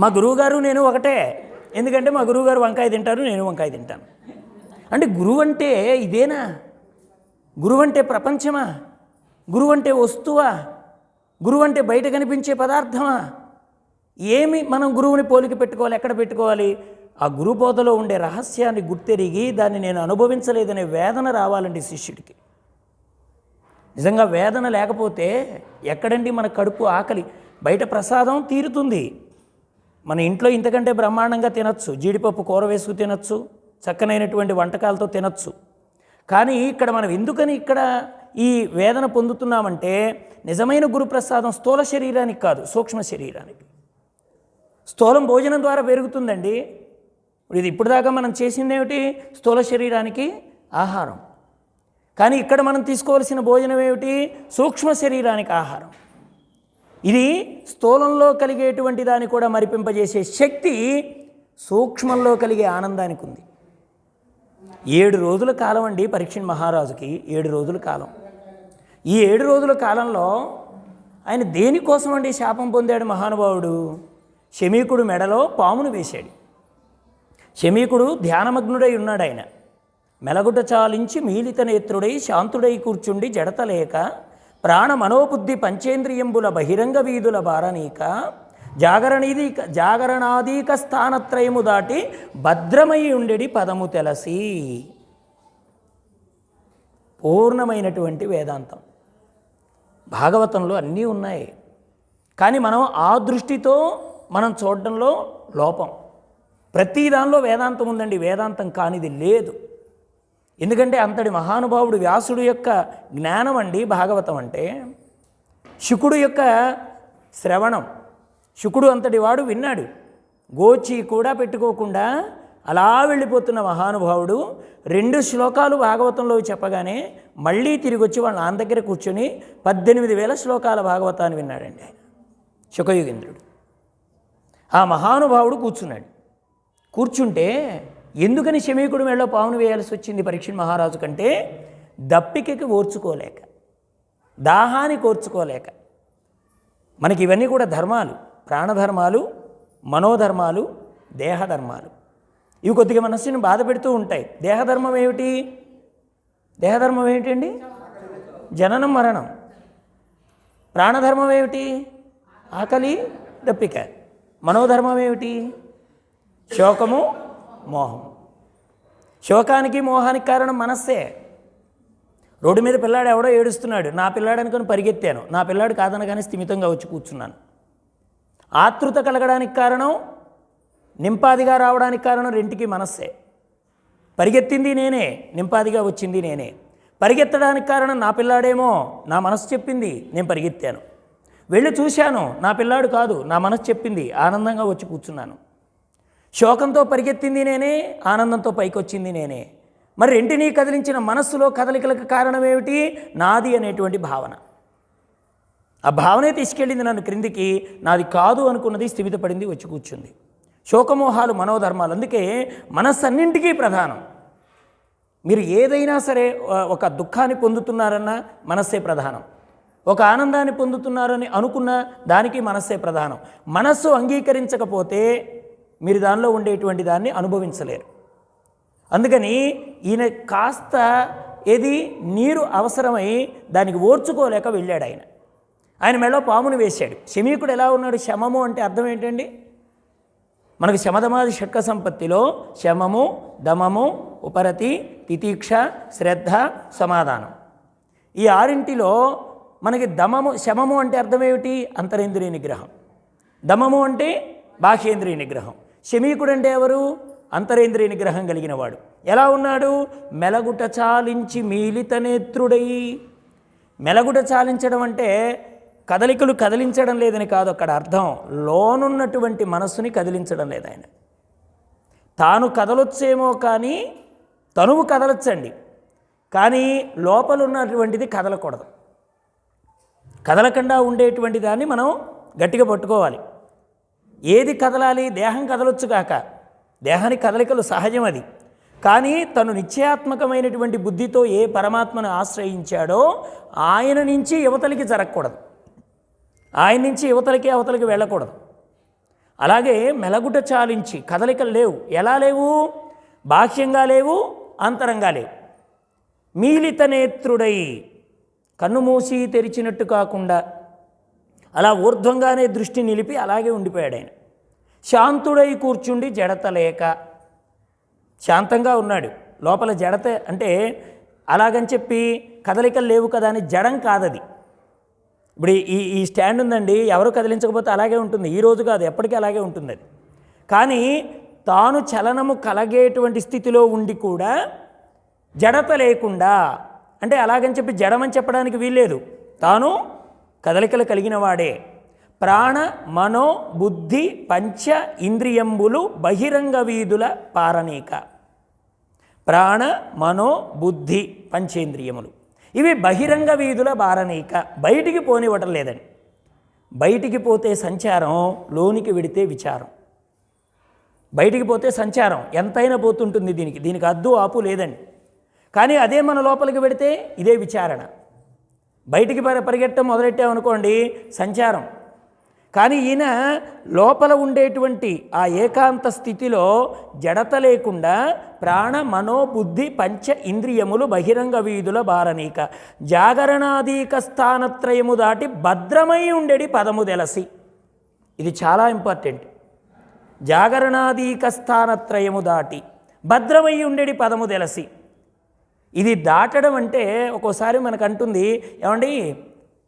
మా గురువుగారు నేను ఒకటే, ఎందుకంటే మా గురువుగారు వంకాయ తింటారు, నేను వంకాయ తింటాను. అంటే గురువు అంటే ఇదేనా? గురువు అంటే ప్రపంచమా? గురువు అంటే వస్తువా? గురువు అంటే బయట కనిపించే పదార్థమా? ఏమి మనం గురువుని పోలిక పెట్టుకోవాలి? ఎక్కడ పెట్టుకోవాలి? ఆ గురు బోధలో ఉండే రహస్యాన్ని గుర్తెరిగి దాన్ని నేను అనుభవించలేదనే వేదన రావాలండి శిష్యుడికి. నిజంగా వేదన లేకపోతే ఎక్కడండి మన కడుపు ఆకలి? బయట ప్రసాదం తీరుతుంది, మన ఇంట్లో ఇంతకంటే బ్రహ్మాండంగా తినచ్చు, జీడిపప్పు కూర వేసుకు తినచ్చు, చక్కనైనటువంటి వంటకాలతో తినచ్చు. కానీ ఇక్కడ మనం ఎందుకని ఇక్కడ ఈ వేదన పొందుతున్నామంటే, నిజమైన గురుప్రసాదం స్థూల శరీరానికి కాదు, సూక్ష్మ శరీరానికి. స్థూలం భోజనం ద్వారా పెరుగుతుందండి. ఇప్పుడు దాకా మనం చేసిందేమిటి? స్థూల శరీరానికి ఆహారం. కానీ ఇక్కడ మనం తీసుకోవాల్సిన భోజనం ఏమిటి? సూక్ష్మ శరీరానికి ఆహారం. ఇది స్థూలంలో కలిగేటువంటి దాన్ని కూడా మరిపింపజేసే శక్తి సూక్ష్మంలో కలిగే ఆనందానికి ఉంది. 7 రోజుల కాలం అండి పరీక్షణ్ మహారాజుకి, 7 రోజుల కాలం. ఈ 7 రోజుల కాలంలో ఆయన దేనికోసం అండి శాపం పొందాడు మహానుభావుడు? శమీకుడు మెడలో పామును వేశాడు. శమీకుడు ధ్యానమగ్నుడై ఉన్నాడు. ఆయన మెలగుట చాలించి మీలిత నేత్రుడై శాంతుడై కూర్చుండి జడతలేక ప్రాణ మనోబుద్ధి పంచేంద్రియంబుల బహిరంగ వీధుల బారనీక జాగరణాదీక స్థానత్రయము దాటి భద్రమై ఉండెడి పదము తెలసి. పూర్ణమైనటువంటి వేదాంతం భాగవతంలో అన్నీ ఉన్నాయి. కానీ మనం ఆ దృష్టితో మనం చూడడంలో లోపం. ప్రతి దానిలో వేదాంతం ఉందండి, వేదాంతం కానిది లేదు. ఎందుకంటే అంతటి మహానుభావుడు వ్యాసుడు యొక్క జ్ఞానం అండి భాగవతం అంటే. శుకుడు యొక్క శ్రవణం, శుకుడు అంతటి వాడు విన్నాడు, గోచి కూడా పెట్టుకోకుండా అలా వెళ్ళిపోతున్న మహానుభావుడు 2 శ్లోకాలు భాగవతంలో చెప్పగానే మళ్ళీ తిరిగి వచ్చి వాళ్ళ నాన్న దగ్గర కూర్చొని 18,000 శ్లోకాల భాగవతాన్ని విన్నాడండి ఆయన, శుకయుగేంద్రుడు. ఆ మహానుభావుడు కూర్చున్నాడు. కూర్చుంటే ఎందుకని శమీకుడు మెడలో పావును వేయాల్సి వచ్చింది పరీక్షణ్ మహారాజు కంటే? దప్పికకి ఓర్చుకోలేక, దాహానికి ఓర్చుకోలేక. మనకి ఇవన్నీ కూడా ధర్మాలు, ప్రాణధర్మాలు, మనోధర్మాలు, దేహధర్మాలు. ఇవి కొద్దిగా మనస్సుని బాధ పెడుతూ ఉంటాయి. దేహధర్మం ఏమిటి? దేహధర్మం ఏమిటండి? జననం మరణం. ప్రాణధర్మం ఏమిటి? ఆకలి దప్పిక. మనోధర్మం ఏమిటి? శోకము మోహం. శోకానికి మోహానికి కారణం మనస్సే. రోడ్డు మీద పిల్లాడు ఎవడో ఏడుస్తున్నాడు, నా పిల్లాడు అనుకుని పరిగెత్తాను, నా పిల్లాడు కాదనగానే స్థిమితంగా వచ్చి కూర్చున్నాను. ఆతృత కలగడానికి కారణం, నింపాదిగా రావడానికి కారణం రెంటికి మనస్సే. పరిగెత్తింది నేనే, నింపాదిగా వచ్చింది నేనే. పరిగెత్తడానికి కారణం నా పిల్లాడేమో, నా మనసు చెప్పింది, నేను పరిగెత్తాను. వెళ్ళి చూశాను, నా పిల్లాడు కాదు, నా మనసు చెప్పింది, ఆనందంగా వచ్చి కూర్చున్నాను. శోకంతో పరిగెత్తింది నేనే, ఆనందంతో పైకి వచ్చింది నేనే. మరి రెంటినీ కదిలించిన మనస్సులో కదలికలకు కారణం ఏమిటి? నాది అనేటువంటి భావన. ఆ భావనే తీసుకెళ్ళింది నన్ను క్రిందికి, నాది కాదు అనుకున్నది స్థిమితపడింది, వచ్చి కూర్చుంది. శోకమోహాలు మనోధర్మాలు. అందుకే మనస్సు అన్నింటికీ ప్రధానం. మీరు ఏదైనా సరే, ఒక దుఃఖాన్ని పొందుతున్నారన్నా మనస్సే ప్రధానం, ఒక ఆనందాన్ని పొందుతున్నారని అనుకున్న దానికి మనస్సే ప్రధానం. మనస్సు అంగీకరించకపోతే మీరు దానిలో ఉండేటువంటి దాన్ని అనుభవించలేరు. అందుకని ఈయన కాస్త ఏది నీరు అవసరమై దానికి ఓర్చుకోలేక వెళ్ళాడు ఆయన మెడలో పామును వేశాడు. శమీకుడు ఎలా ఉన్నాడు? శమము అంటే అర్థం ఏంటండి? మనకు శమదమాది షట్క సంపత్తిలో శమము, దమము, ఉపరతి, తితీక్ష, శ్రద్ధ, సమాధానం, ఈ ఆరింటిలో మనకి శమము అంటే అర్థం ఏమిటి? అంతరేంద్రియ నిగ్రహం. దమము అంటే బాహ్యేంద్రియ నిగ్రహం. శమీకుడు అంటే ఎవరు? అంతరేంద్రియ నిగ్రహం కలిగిన వాడు. ఎలా ఉన్నాడు? మెలగుట చాలించి మీలిత నేత్రుడై. మెలగుట చాలించడం అంటే కదలికలు కదిలించడం లేదని కాదు అక్కడ అర్థం, లోనున్నటువంటి మనస్సుని కదిలించడం లేదు ఆయన. తాను కదలొచ్చేమో కానీ తనువు కదలొచ్చండి, కానీ లోపల ఉన్నటువంటిది కదలకూడదు. కదలకుండా ఉండేటువంటి దాన్ని మనం గట్టిగా పట్టుకోవాలి. ఏది కదలాలి? దేహం కదలొచ్చు కాక, దేహానికి కదలికలు సహజం అది. కానీ తను నిశ్చయాత్మకమైనటువంటి బుద్ధితో ఏ పరమాత్మను ఆశ్రయించాడో ఆయన నుంచి యువతలికి జరగకూడదు, ఆయన నుంచి అవతలికి వెళ్ళకూడదు. అలాగే మెలగుట చాలించి కదలికలు లేవు. ఎలా లేవు? బాహ్యంగా లేవు, అంతరంగా లేవు. మీలిత నేత్రుడై, కన్ను మూసి తెరిచినట్టు కాకుండా అలా ఊర్ధ్వంగానే దృష్టి నిలిపి అలాగే ఉండిపోయాడు ఆయన. శాంతుడై కూర్చుండి జడత లేక, శాంతంగా ఉన్నాడు. లోపల జడత అంటే అలాగని చెప్పి కదలికలు లేవు కదా అని జడం కాదది. ఇప్పుడు ఈ స్టాండ్ ఉందండి, ఎవరు కదిలించకపోతే అలాగే ఉంటుంది. ఈరోజు కాదు, ఎప్పటికీ అలాగే ఉంటుంది అది. కానీ తాను చలనము కలగేటువంటి స్థితిలో ఉండి కూడా జడత లేకుండా, అంటే అలాగని చెప్పి జడమని చెప్పడానికి వీల్లేదు, తాను కదలికలు కలిగిన వాడే. ప్రాణ మనో బుద్ధి పంచ ఇంద్రియంబులు బహిరంగ వీధుల పారనీక. ప్రాణ మనో బుద్ధి పంచేంద్రియములు ఇవి బహిరంగ వీధుల బారనీక, బయటికి పోనివ్వటం లేదండి. బయటికి పోతే సంచారం, లోనికి వెడితే విచారం. బయటికి పోతే సంచారం ఎంతైనా పోతుంటుంది, దీనికి అద్దు ఆపు లేదండి. కానీ అదే మన లోపలికి వెడితే ఇదే విచారణ. బయటికి పరిగెట్టడం మొదలెట్టామనుకోండి సంచారం. కానీ ఈయన లోపల ఉండేటువంటి ఆ ఏకాంత స్థితిలో జడత లేకుండా ప్రాణ మనోబుద్ధి పంచ ఇంద్రియములు బహిరంగ వీధుల బారనీక, జాగరణాదీక స్థానత్రయము దాటి భద్రమై ఉండేది పదము తెలసి. ఇది చాలా ఇంపార్టెంట్. జాగరణాదీక స్థానత్రయము దాటి భద్రమై ఉండేది పదము తెలసి. ఇది దాటడం అంటే ఒక్కోసారి మనకు అంటుంది, ఏమండి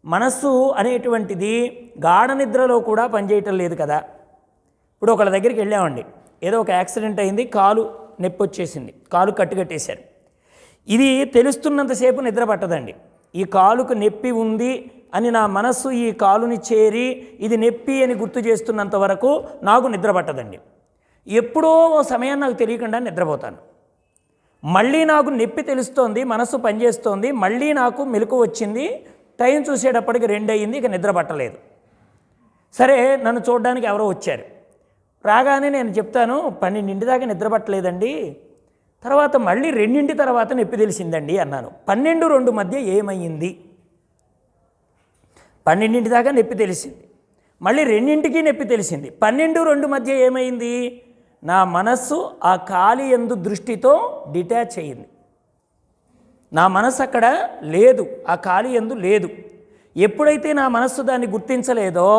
మనస్సు అనేటువంటిది గాఢ నిద్రలో కూడా పనిచేయటం లేదు కదా. ఇప్పుడు ఒకళ్ళ దగ్గరికి వెళ్ళామండి, ఏదో ఒక యాక్సిడెంట్ అయింది, కాలు నొప్పి వచ్చేసింది, కాలు కట్టుకట్టేశారు. ఇది తెలుస్తున్నంతసేపు నిద్ర పట్టదండి. ఈ కాలుకు నొప్పి ఉంది అని నా మనస్సు ఈ కాలుని చేరి ఇది నొప్పి అని గుర్తు చేస్తున్నంత వరకు నాకు నిద్ర పట్టదండి. ఎప్పుడో ఓ సమయం నాకు తెలియకుండా నిద్రపోతాను. మళ్ళీ నాకు నొప్పి తెలుస్తోంది, మనస్సు పనిచేస్తోంది, మళ్ళీ నాకు మెలకు వచ్చింది, టైం చూసేటప్పటికి 2 అయ్యింది, ఇక నిద్ర పట్టలేదు. సరే నన్ను చూడడానికి ఎవరో వచ్చారు. రాగానే నేను చెప్తాను 12 దాకా నిద్ర పట్టలేదండి, తర్వాత మళ్ళీ 2 తర్వాత నొప్పి తెలిసిందండి అన్నాను. 12-2 మధ్య ఏమయ్యింది? 12 దాకా నొప్పి తెలిసింది, మళ్ళీ 2కి నొప్పి తెలిసింది. 12-2 మధ్య ఏమైంది? నా మనస్సు ఆ ఖాళీ యందు దృష్టితో డిటాచ్ అయ్యింది. నా మనస్సు అక్కడ లేదు, ఆ ఖాళీ యందు లేదు. ఎప్పుడైతే నా మనస్సు దాన్ని గుర్తించలేదో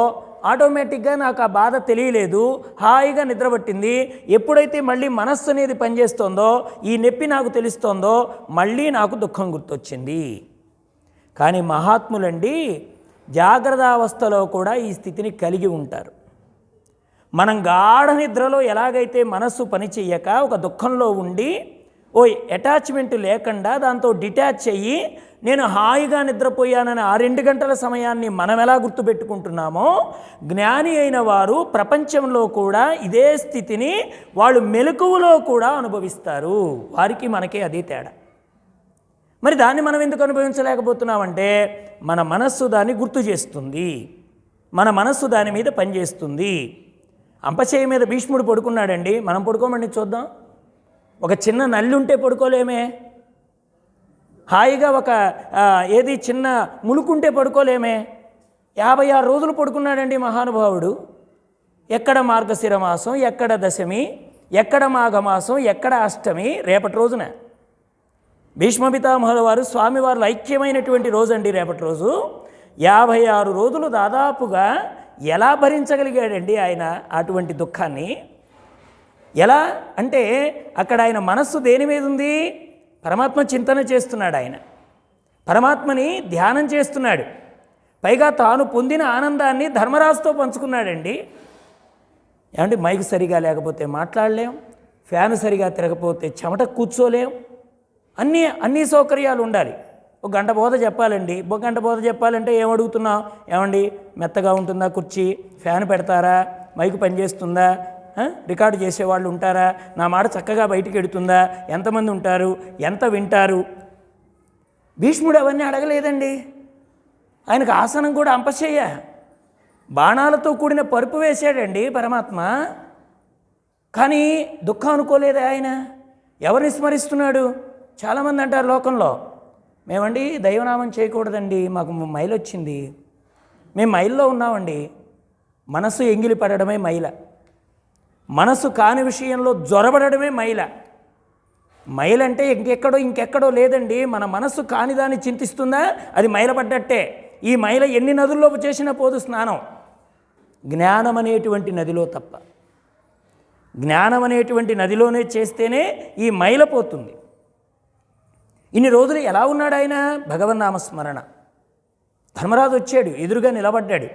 ఆటోమేటిక్గా నాకు ఆ బాధ తెలియలేదు, హాయిగా నిద్రపట్టింది. ఎప్పుడైతే మళ్ళీ మనస్సు అనేది పనిచేస్తోందో, ఈ నొప్పి నాకు తెలుస్తోందో, మళ్ళీ నాకు దుఃఖం గుర్తొచ్చింది. కానీ మహాత్ములండి జాగ్రత్త అవస్థలో కూడా ఈ స్థితిని కలిగి ఉంటారు. మనం గాఢ నిద్రలో ఎలాగైతే మనస్సు పని చెయ్యక ఒక దుఃఖంలో ఉండి ఓ అటాచ్మెంట్ లేకుండా దాంతో డిటాచ్ అయ్యి నేను హాయిగా నిద్రపోయానని 2 గంటల సమయాన్ని మనం ఎలా గుర్తుపెట్టుకుంటున్నామో, జ్ఞాని అయిన వారు ప్రపంచంలో కూడా ఇదే స్థితిని వాళ్ళు మెలకువలో కూడా అనుభవిస్తారు. వారికి మనకే అదే తేడా. మరి దాన్ని మనం ఎందుకు అనుభవించలేకపోతున్నామంటే మన మనస్సు దాన్ని గుర్తు చేస్తుంది, మన మనస్సు దాని మీద పనిచేస్తుంది. అంపశయ్య మీద భీష్ముడు పడుకున్నాడండి, మనం పడుకోమండి చూద్దాం. ఒక చిన్న నల్లి ఉంటే పడుకోలేమే, హాయిగా ఒక ఏది చిన్న ములుకుంటే పడుకోలేమే. 56 రోజులు పడుకున్నాడండి మహానుభావుడు. ఎక్కడ మార్గశిర మాసం, ఎక్కడ దశమి, ఎక్కడ మాఘమాసం, ఎక్కడ అష్టమి, రేపటి రోజున భీష్మ పితామహుల వారు స్వామివారు ఐక్యమైనటువంటి రోజు అండి రేపటి రోజు. 56 రోజులు దాదాపుగా ఎలా భరించగలిగాడండి ఆయన అటువంటి దుఃఖాన్ని? ఎలా అంటే అక్కడ ఆయన మనస్సు దేని మీద ఉంది? పరమాత్మ చింతన చేస్తున్నాడు, ఆయన పరమాత్మని ధ్యానం చేస్తున్నాడు. పైగా తాను పొందిన ఆనందాన్ని ధర్మరాజుతో పంచుకున్నాడండి. ఏమంటే మైక్ సరిగా లేకపోతే మాట్లాడలేం, ఫ్యాన్ సరిగా తిరగకపోతే చెమట కూర్చోలేం, అన్ని సౌకర్యాలు ఉండాలి. ఒక గంట బోధ చెప్పాలండి, ఒక గంట బోధ చెప్పాలంటే ఏమడుగుతున్నాం? ఏమండి మెత్తగా ఉంటుందా కుర్చీ? ఫ్యాన్ పెడతారా? మైకు పనిచేస్తుందా? రికార్డు చేసేవాళ్ళు ఉంటారా? నా మాట చక్కగా బయటికి ఎడుతుందా? ఎంతమంది ఉంటారు? ఎంత వింటారు? భీష్ముడు అవన్నీ అడగలేదండి. ఆయనకు ఆసనం కూడా అంపశయ్య, బాణాలతో కూడిన పరుపు వేశాడండి పరమాత్మ. కానీ దుఃఖం అనుకోలేదా ఆయన? ఎవరిని స్మరిస్తున్నాడు? చాలామంది అంటారు లోకంలో, మేమండి దైవనామం చేయకూడదండి, మాకు మైలు వచ్చింది, మేము మైల్లో ఉన్నామండి. మనసు ఎంగిలి పడడమే మైల, మనసు కాని విషయంలో జ్వరబడమే మైల. మైలంటే ఇంకెక్కడో లేదండి. మన మనసు కానిదాన్ని చింతిస్తుందా, అది మైలపడ్డట్టే. ఈ మైల ఎన్ని నదుల్లోపు చేసినా పోదు స్నానం, జ్ఞానం అనేటువంటి నదిలో తప్ప. జ్ఞానం అనేటువంటి నదిలోనే చేస్తేనే ఈ మైల పోతుంది. ఇన్ని రోజులు ఎలా ఉన్నాడు ఆయన? భగవన్నామస్మరణ. ధర్మరాజు వచ్చాడు, ఎదురుగా నిలబడ్డాడు.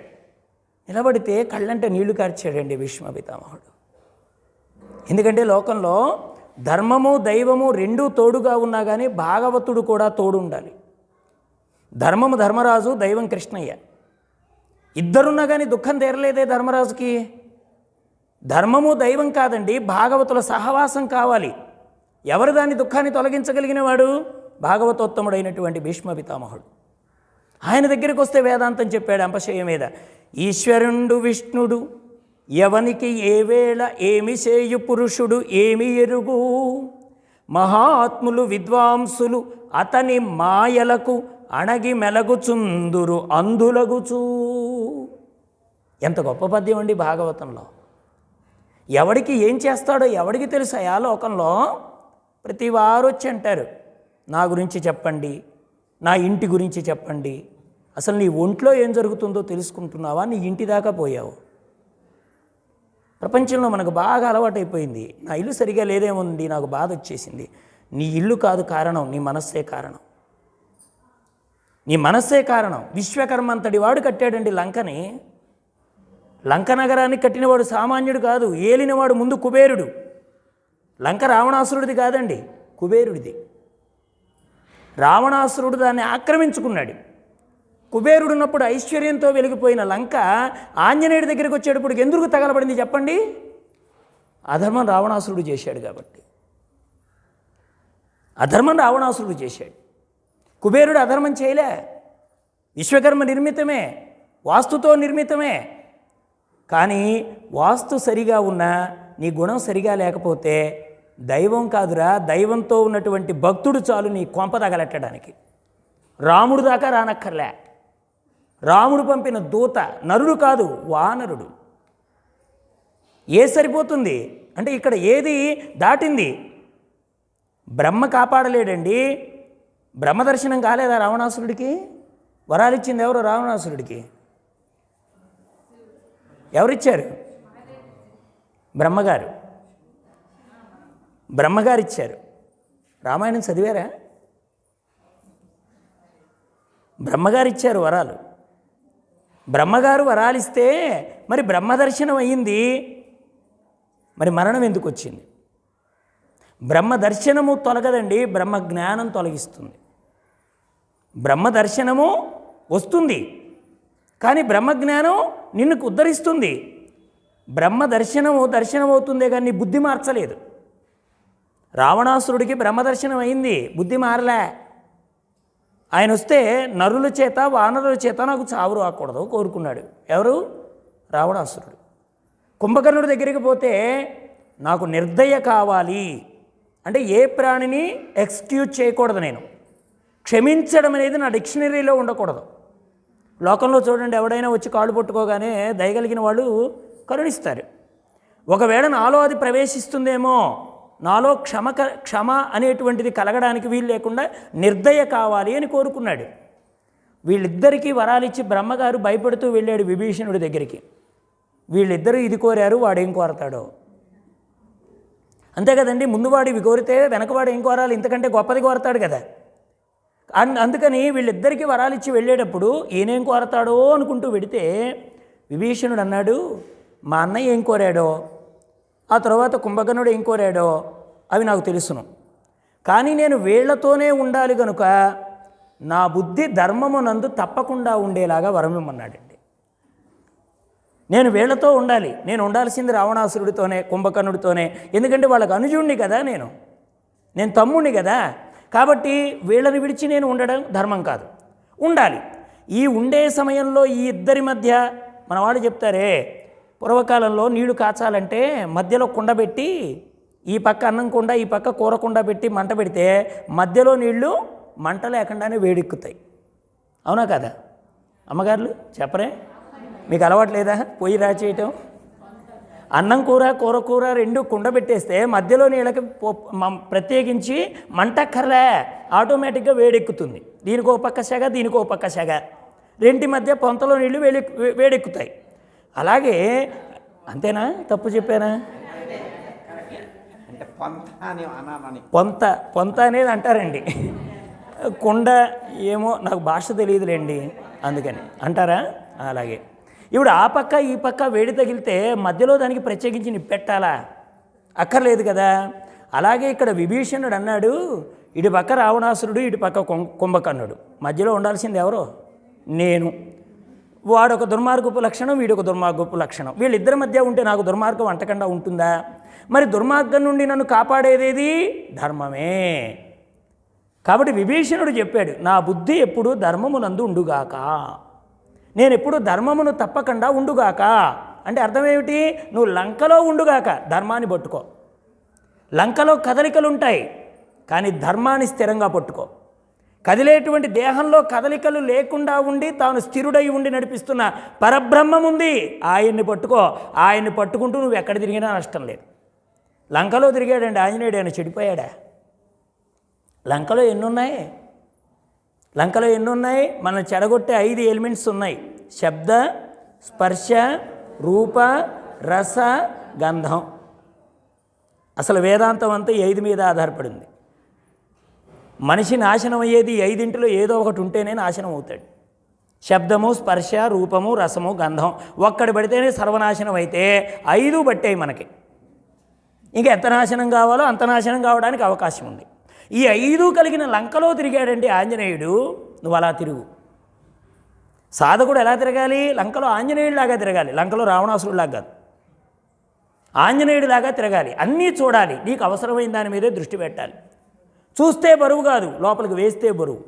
నిలబడితే కళ్ళంటే నీళ్లు కార్చాడండి భీష్మ పితామహుడు. ఎందుకంటే లోకంలో ధర్మము దైవము రెండూ తోడుగా ఉన్నా కానీ భాగవతుడు కూడా తోడు ఉండాలి. ధర్మము ధర్మరాజు, దైవం కృష్ణయ్య. ఇద్దరున్నా కానీ దుఃఖం తీరలేదే ధర్మరాజుకి. ధర్మము దైవం కాదండి, భాగవతుల సహవాసం కావాలి. ఎవరు దాని దుఃఖాన్ని తొలగించగలిగిన వాడు? భాగవతోత్తముడైనటువంటి భీష్మ పితామహుడు. ఆయన దగ్గరికి వస్తే వేదాంతం చెప్పాడు అంపశయ్య మీద. ఈశ్వరుండు విష్ణుడు ఎవనికి ఏ వేళ ఏమి చేయు పురుషుడు ఏమి ఎరుగు, మహాత్ములు విద్వాంసులు అతని మాయలకు అణగి మెలగుచుందురు అందులగుచూ. ఎంత గొప్ప పద్యం అండి భాగవతంలో. ఎవడికి ఏం చేస్తాడో ఎవడికి తెలుసు ఆ లోకంలో. ప్రతి వారు వచ్చి అంటారు, నా గురించి చెప్పండి, నా ఇంటి గురించి చెప్పండి. అసలు నీ ఒంట్లో ఏం జరుగుతుందో తెలుసుకుంటున్నావా? నీ ఇంటి దాకా పోయావు. ప్రపంచంలో మనకు బాగా అలవాటైపోయింది, నా ఇల్లు సరిగా లేదేముంది, నాకు బాధ వచ్చేసింది. నీ ఇల్లు కాదు కారణం, నీ మనస్సే కారణం. నీ మనస్సే కారణం. విశ్వకర్మ అంతటి వాడు కట్టాడండి లంకని. లంక నగరాన్ని కట్టినవాడు సామాన్యుడు కాదు, ఏలినవాడు ముందు కుబేరుడు. లంక రావణాసురుడిది కాదండి, కుబేరుడిది. రావణాసురుడు దాన్ని ఆక్రమించుకున్నాడు. కుబేరుడు ఉన్నప్పుడు ఐశ్వర్యంతో వెలిగిపోయిన లంక ఆంజనేయుడి దగ్గరికి వచ్చేటప్పుడు ఎందుకు తగలబడింది చెప్పండి? అధర్మం రావణాసురుడు చేశాడు కాబట్టి. అధర్మం రావణాసురుడు చేశాడు. కుబేరుడు అధర్మం చేయలే. విశ్వకర్మ నిర్మితమే, వాస్తుతో నిర్మితమే. కానీ వాస్తు సరిగా ఉన్నా నీ గుణం సరిగా లేకపోతే దైవం కాదురా, దైవంతో ఉన్నటువంటి భక్తుడు చాలు నీ కొంప తగలెట్టడానికి. రాముడు దాకా రానక్కర్లే. రాముడు పంపిన దూత నరుడు కాదు, వానరుడు. సరిపోతుంది అంటే ఇక్కడ ఏది దాటింది? బ్రహ్మ కాపాడలేడండి. బ్రహ్మ దర్శనం కాలేదా రావణాసురుడికి? వరాలిచ్చింది ఎవరు రావణాసురుడికి? ఎవరిచ్చారు? బ్రహ్మగారు. బ్రహ్మగారు ఇచ్చారు. రామాయణం చదివారా? బ్రహ్మగారు ఇచ్చారు వరాలు. బ్రహ్మగారు వరాలిస్తే మరి బ్రహ్మదర్శనం అయ్యింది, మరి మరణం ఎందుకు వచ్చింది? బ్రహ్మదర్శనము తొలగదండి, బ్రహ్మజ్ఞానం తొలగిస్తుంది. బ్రహ్మదర్శనము వస్తుంది కానీ బ్రహ్మజ్ఞానం నిన్ను ఉద్ధరిస్తుంది. దర్శనం అవుతుందే కానీ నీ బుద్ధి మార్చలేదు. రావణాసురుడికి బ్రహ్మదర్శనం అయింది, బుద్ధి మారలే. ఆయన వస్తే నరుల చేత వానరుల చేత నాకు చావు రాకూడదు కోరుకున్నాడు. ఎవరు? రావణాసురుడు. కుంభకర్ణుడి దగ్గరికి పోతే నాకు నిర్దయ కావాలి అంటే ఏ ప్రాణిని ఎక్స్క్యూజ్ చేయకూడదు, నేను క్షమించడం అనేది నా డిక్షనరీలో ఉండకూడదు. లోకంలో చూడండి, ఎవడైనా వచ్చి కాళ్ళు పట్టుకోగానే దయగలిగిన వాళ్ళు కరుణిస్తారు. ఒకవేళ నాలో అది ప్రవేశిస్తుందేమో, నాలో క్షమ అనేటువంటిది కలగడానికి వీలు లేకుండా నిర్దయ కావాలి అని కోరుకున్నాడు. వీళ్ళిద్దరికీ వరాలిచ్చి బ్రహ్మగారు భయపడుతూ వెళ్ళాడు విభీషణుడి దగ్గరికి. వీళ్ళిద్దరూ ఇది కోరారు, వాడేం కోరతాడో. అంతే కదండి, ముందువాడు ఇవి కోరితే వెనకవాడు ఏం కోరాలి, ఇంతకంటే గొప్పది కోరతాడు కదా. అందుకని వీళ్ళిద్దరికీ వరాలిచ్చి వెళ్ళేటప్పుడు ఈయనేం కోరతాడో అనుకుంటూ వెడితే విభీషణుడు అన్నాడు, మా అన్నయ్య ఏం కోరాడో, ఆ తర్వాత కుంభకర్ణుడు ఏం కోరాడో అవి నాకు తెలుసును. కానీ నేను వీళ్లతోనే ఉండాలి కనుక నా బుద్ధి ధర్మమునందు తప్పకుండా ఉండేలాగా వరం ఇమ్మన్నాడండి. నేను వీళ్లతో ఉండాలి. నేను ఉండాల్సింది రావణాసురుడితోనే, కుంభకర్ణుడితోనే. ఎందుకంటే వాళ్ళకు అనుజుణ్ణి కదా, నేను తమ్ముడిని కదా. కాబట్టి వీళ్ళని విడిచి నేను ఉండడం ధర్మం కాదు, ఉండాలి. ఈ ఉండే సమయంలో ఈ ఇద్దరి మధ్య మన వాళ్ళు చెప్తారే, పూర్వకాలంలో నీళ్లు కాచాలంటే మధ్యలో కుండ పెట్టి, ఈ పక్క అన్నం కుండ ఈ పక్క కూర కుండ పెట్టి మంట పెడితే మధ్యలో నీళ్లు మంట లేకుండానే వేడెక్కుతాయి. అవునా కదా అమ్మగారులు, చెప్పరే? మీకు అలవాటు లేదా పొయ్యి రాచేయటం? అన్నం కూర రెండు కుండ పెట్టేస్తే మధ్యలో నీళ్ళకి ప్రత్యేకించి మంటక్కర్లే, ఆటోమేటిక్గా వేడెక్కుతుంది. దీనికో పక్క సెగ, దీనికో పక్క సెగ, రెంటి మధ్య పొంతలో నీళ్ళు వేడెక్కుతాయి. అలాగే అంతేనా, తప్పు చెప్పానా? పొంత అనేది అంటారండి. కుండ ఏమో నాకు భాష తెలియదులేండి, అందుకని అంటారా. అలాగే ఇప్పుడు ఆ పక్క ఈ పక్క వేడి తగిలితే మధ్యలో దానికి ప్రత్యేకించి నిప్పెట్టాలా? అక్కర్లేదు కదా. అలాగే ఇక్కడ విభీషణుడు అన్నాడు, ఇటు పక్క రావణాసురుడు, ఇటు పక్క కుంభకర్ణుడు, మధ్యలో ఉండాల్సింది ఎవరో? నేను. వాడొక దుర్మార్గపు లక్షణం, వీడొక దుర్మార్గపు లక్షణం. వీళ్ళిద్దరి మధ్య ఉంటే నాకు దుర్మార్గం అంటకుండా ఉంటుందా? మరి దుర్మార్గం నుండి నన్ను కాపాడేదేది ధర్మమే. కాబట్టి విభీషణుడు చెప్పాడు, నా బుద్ధి ఎప్పుడు ధర్మమునందు ఉండుగాక, నేను ఎప్పుడు ధర్మమును తప్పకుండా ఉండుగాక. అంటే అర్థమేమిటి? నువ్వు లంకలో ఉండుగాక, ధర్మాన్ని పట్టుకో. లంకలో కదలికలు ఉంటాయి, కానీ ధర్మాన్ని స్థిరంగా పట్టుకో. కదిలేటువంటి దేహంలో కదలికలు లేకుండా ఉండి తాను స్థిరుడై ఉండి నడిపిస్తున్న పరబ్రహ్మం ఉంది, ఆయన్ని పట్టుకో. ఆయన్ని పట్టుకుంటూ నువ్వు ఎక్కడ తిరిగినా నష్టం లేదు. లంకలో తిరిగాడండి ఆంజనేయుడు, ఆయన చెడిపోయాడా? లంకలో ఎన్నున్నాయి? మనం చెడగొట్టే 5 ఎలిమెంట్స్ ఉన్నాయి: శబ్ద, స్పర్శ, రూప, రస, గంధం. అసలు వేదాంతం అంతా 5 మీద ఆధారపడింది. మనిషి నాశనం అయ్యేది 5 ఏదో ఒకటి ఉంటేనే నాశనం అవుతాడు. శబ్దము, స్పర్శ, రూపము, రసము, గంధం ఒక్కడి పడితేనే సర్వనాశనం అయితే 5 పట్టాయి మనకి. ఇంకా ఎంత నాశనం కావాలో అంత నాశనం కావడానికి అవకాశం ఉంది. ఈ 5 కలిగిన లంకలో తిరిగాడండి ఆంజనేయుడు. నువ్వు అలా తిరుగు. సాధకుడు ఎలా తిరగాలి? లంకలో ఆంజనేయుడిలాగా తిరగాలి, లంకలో రావణాసురుడిలాగా కాదు. ఆంజనేయుడిలాగా తిరగాలి, అన్నీ చూడాలి, నీకు అవసరమైన దాని మీదే దృష్టి పెట్టాలి. చూస్తే బరువు కాదు, లోపలికి వేస్తే బరువు.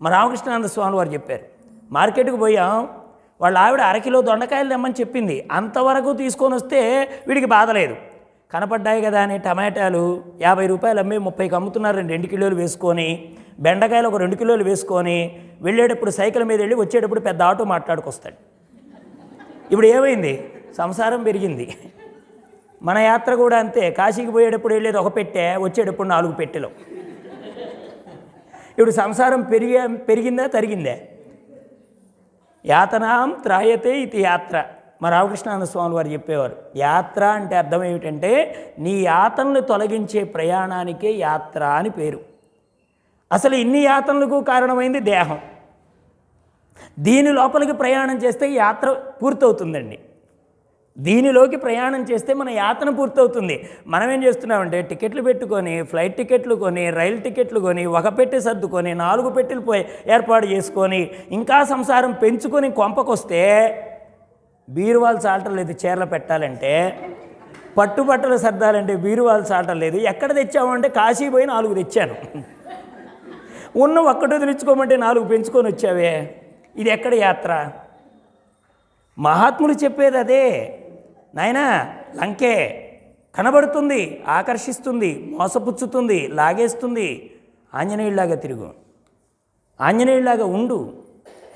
మా రామకృష్ణానంద స్వామి వారు చెప్పారు, మార్కెట్కి పోయాం, వాళ్ళ ఆవిడ 1 కిలో దొండకాయలు తెమ్మని చెప్పింది. అంతవరకు తీసుకొని వస్తే వీడికి బాధ లేదు. కనపడ్డాయి కదా అని టమాటాలు 50 రూపాయలు అమ్మి 30కి అమ్ముతున్నారు. 2 కిలోలు వేసుకొని, బెండకాయలు ఒక 2 కిలోలు వేసుకొని వెళ్ళేటప్పుడు సైకిల్ మీద వెళ్ళి వచ్చేటప్పుడు పెద్ద ఆటో మాట్లాడుకొస్తాడు. ఇప్పుడు ఏమైంది? సంసారం పెరిగింది. మన యాత్ర కూడా అంతే. కాశీకి పోయేటప్పుడు వెళ్ళేది ఒక పెట్టె, వచ్చేటప్పుడు 4 పెట్టెలు. ఇప్పుడు సంసారం పెరిగిందా తరిగిందా? యాతనాం త్రాయతే ఇది యాత్ర. మా రామకృష్ణానంద స్వామి వారు చెప్పేవారు, యాత్ర అంటే అర్థం ఏమిటంటే నీ యాతనలు తొలగించే ప్రయాణానికే యాత్ర అని పేరు. అసలు ఇన్ని యాతనలకు కారణమైంది దేహం. దీని లోపలికి ప్రయాణం చేస్తే యాత్ర పూర్తవుతుందండి. దీనిలోకి ప్రయాణం చేస్తే మన యాతన పూర్తవుతుంది. మనం ఏం చేస్తున్నామంటే టికెట్లు పెట్టుకొని, ఫ్లైట్ టికెట్లు కొని, రైలు టికెట్లు కొని, ఒక పెట్టె సర్దుకొని 4 పెట్టెలు ఏర్పాటు చేసుకొని ఇంకా సంసారం పెంచుకొని కొంపకొస్తే బీరువాలు చాలటం లేదు. చీరలు పెట్టాలంటే, పట్టుబట్టలు సర్దాలంటే బీరువాలు చాలటం లేదు. ఎక్కడ తెచ్చామంటే కాశీ పోయి 4 తెచ్చాను. ఉన్న ఒక్కటి వదిలించుకోమంటే 4 పెంచుకొని వచ్చావే. ఇది ఎక్కడ యాత్ర? మహాత్ములు చెప్పేది అదే నాయనా. లంకే కనబడుతుంది, ఆకర్షిస్తుంది, మోసపుచ్చుతుంది, లాగేస్తుంది. ఆంజనేయుడిలాగా తిరుగు, ఆంజనేయుడిలాగా ఉండు.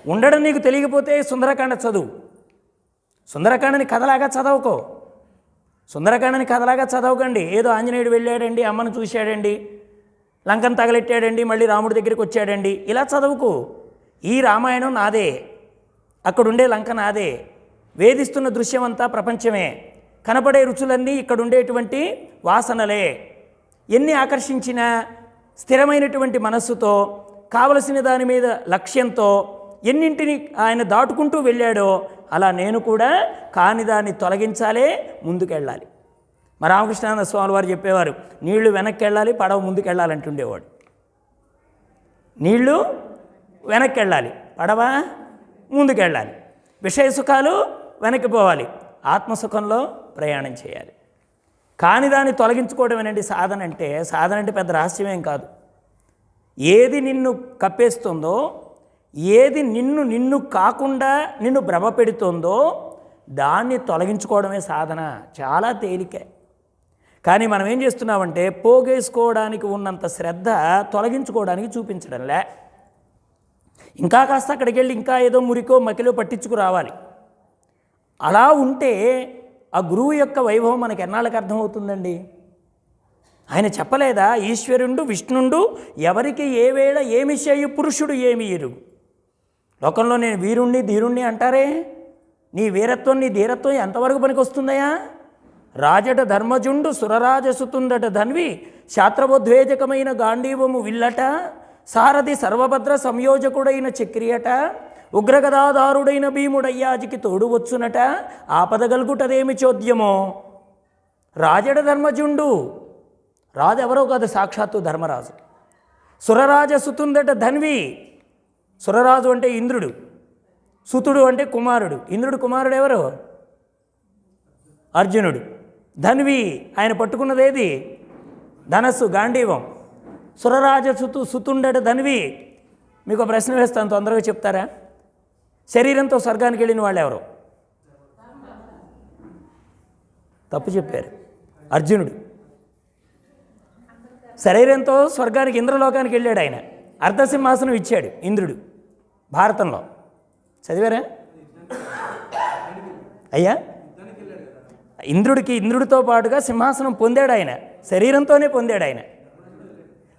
ఉండడం నీకు తెలియకపోతే సుందరకాండ చదువు. సుందరకాండని కథలాగా చదవకో. సుందరకాండని కథలాగా చదవకండి. ఏదో ఆంజనేయుడు వెళ్ళాడండి, అమ్మను చూశాడండి, లంకను తగలెట్టాడండి, మళ్ళీ రాముడి దగ్గరికి వచ్చాడండి, ఇలా చదువుకు. ఈ రామాయణం నాదే, అక్కడుండే లంక నాదే, వేధిస్తున్న దృశ్యం అంతా ప్రపంచమే, కనపడే రుచులన్నీ ఇక్కడుండేటువంటి వాసనలే. ఎన్ని ఆకర్షించినా స్థిరమైనటువంటి మనస్సుతో, కావలసిన దాని మీద లక్ష్యంతో ఎన్నింటిని ఆయన దాటుకుంటూ వెళ్ళాడో అలా నేను కూడా కాని దాన్ని తొలగించాలే ముందుకెళ్ళాలి. మా రామకృష్ణానంద స్వామి వారు చెప్పేవారు, నీళ్లు వెనక్కి వెళ్ళాలి, పడవ ముందుకు వెళ్ళాలంటుండేవాడు. నీళ్లు వెనక్కి వెళ్ళాలి, పడవ ముందుకెళ్ళాలి. విషయ సుఖాలు వెనక్కి పోవాలి, ఆత్మసుఖంలో ప్రయాణం చేయాలి. కాని దాన్ని తొలగించుకోవడమేనండి సాధన అంటే. సాధన అంటే పెద్ద రహస్యమేం కాదు. ఏది నిన్ను కప్పేస్తుందో, ఏది నిన్ను కాకుండా నిన్ను భ్రమ పెడుతుందో దాన్ని తొలగించుకోవడమే సాధన. చాలా తేలికే. కానీ మనం ఏం చేస్తున్నామంటే పోగేసుకోవడానికి ఉన్నంత శ్రద్ధ తొలగించుకోవడానికి చూపించడంలే. ఇంకా కాస్త అక్కడికి వెళ్ళి ఇంకా ఏదో మురికో మకిలో పట్టించుకు రావాలి. అలా ఉంటే ఆ గురువు యొక్క వైభవం మనకు ఎన్నాళ్ళకి అర్థమవుతుందండి? ఆయన చెప్పలేదా, ఈశ్వరుండు విష్ణుండు ఎవరికి ఏ వేళ ఏమి చేయు పురుషుడు ఏమి ఎరుగు. లోకంలో నేను వీరుణ్ణి ధీరుణ్ణి అంటారే, నీ వీరత్వం నీ ధీరత్వం ఎంతవరకు పనికి వస్తుందయా? రాజట ధర్మజుండు సురరాజసుతుండట ధన్వి, శాస్త్రవోద్వేజకమైన గాంధీవము విల్లట, సారథి సర్వభద్ర సంయోజకుడైన చక్రియట, ఉగ్రగదాధారుడైన భీముడయ్యాజికి తోడు వచ్చునట, ఆపదగలుగుటదేమి చోద్యమో. రాజట ధర్మజుండు, రాజు ఎవరో కాదు, సాక్షాత్తు ధర్మరాజు. సురరాజసుతుండట ధన్వి, సురరాజు అంటే ఇంద్రుడు, సుతుడు అంటే కుమారుడు. ఇంద్రుడు కుమారుడు ఎవరు? అర్జునుడు. ధన్వి, ఆయన పట్టుకున్నదేది? ధనస్సు, గాంధీవం. సుతుండట ధన్వి. మీకు ఒక ప్రశ్న వేస్తాను, తొందరగా చెప్తారా? శరీరంతో స్వర్గానికి వెళ్ళిన వాళ్ళు ఎవరు? తప్పు చెప్పారు, అర్జునుడు. శరీరంతో స్వర్గానికి ఇంద్రలోకానికి వెళ్ళాడు ఆయన. అర్ధసింహాసనం ఇచ్చాడు ఇంద్రుడు భారతంలో. చదివారా అయ్యా? ఇంద్రుడితో పాటుగా సింహాసనం పొందాడు ఆయన, శరీరంతోనే పొందాడు ఆయన.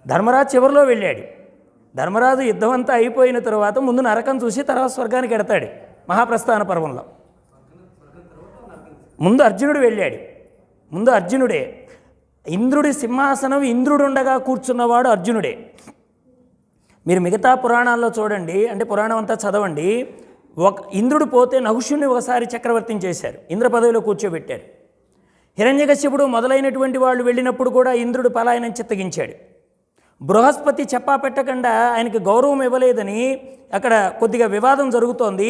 ధర్మరాజు చివరిలో వెళ్ళాడు. ధర్మరాజు యుద్ధం అంతా అయిపోయిన తర్వాత ముందు నరకం చూసి తర్వాత స్వర్గానికి ఎడతాడు మహాప్రస్థాన పర్వంలో. ముందు అర్జునుడు వెళ్ళాడు. ముందు అర్జునుడే. ఇంద్రుడి సింహాసనం ఇంద్రుడుండగా కూర్చున్నవాడు అర్జునుడే. మీరు మిగతా పురాణాల్లో చూడండి, అంటే పురాణం అంతా చదవండి. ఇంద్రుడు పోతే నహుషుణ్ణి ఒకసారి చక్రవర్తిని చేశారు, ఇంద్ర పదవిలో కూర్చోబెట్టారు. హిరణ్యకశ్యపుడు మొదలైనటువంటి వాళ్ళు వెళ్ళినప్పుడు కూడా ఇంద్రుడు పలాయనం చిత్తగించాడు. బృహస్పతి చెప్పా పెట్టకుండా ఆయనకి గౌరవం ఇవ్వలేదని అక్కడ కొద్దిగా వివాదం జరుగుతోంది.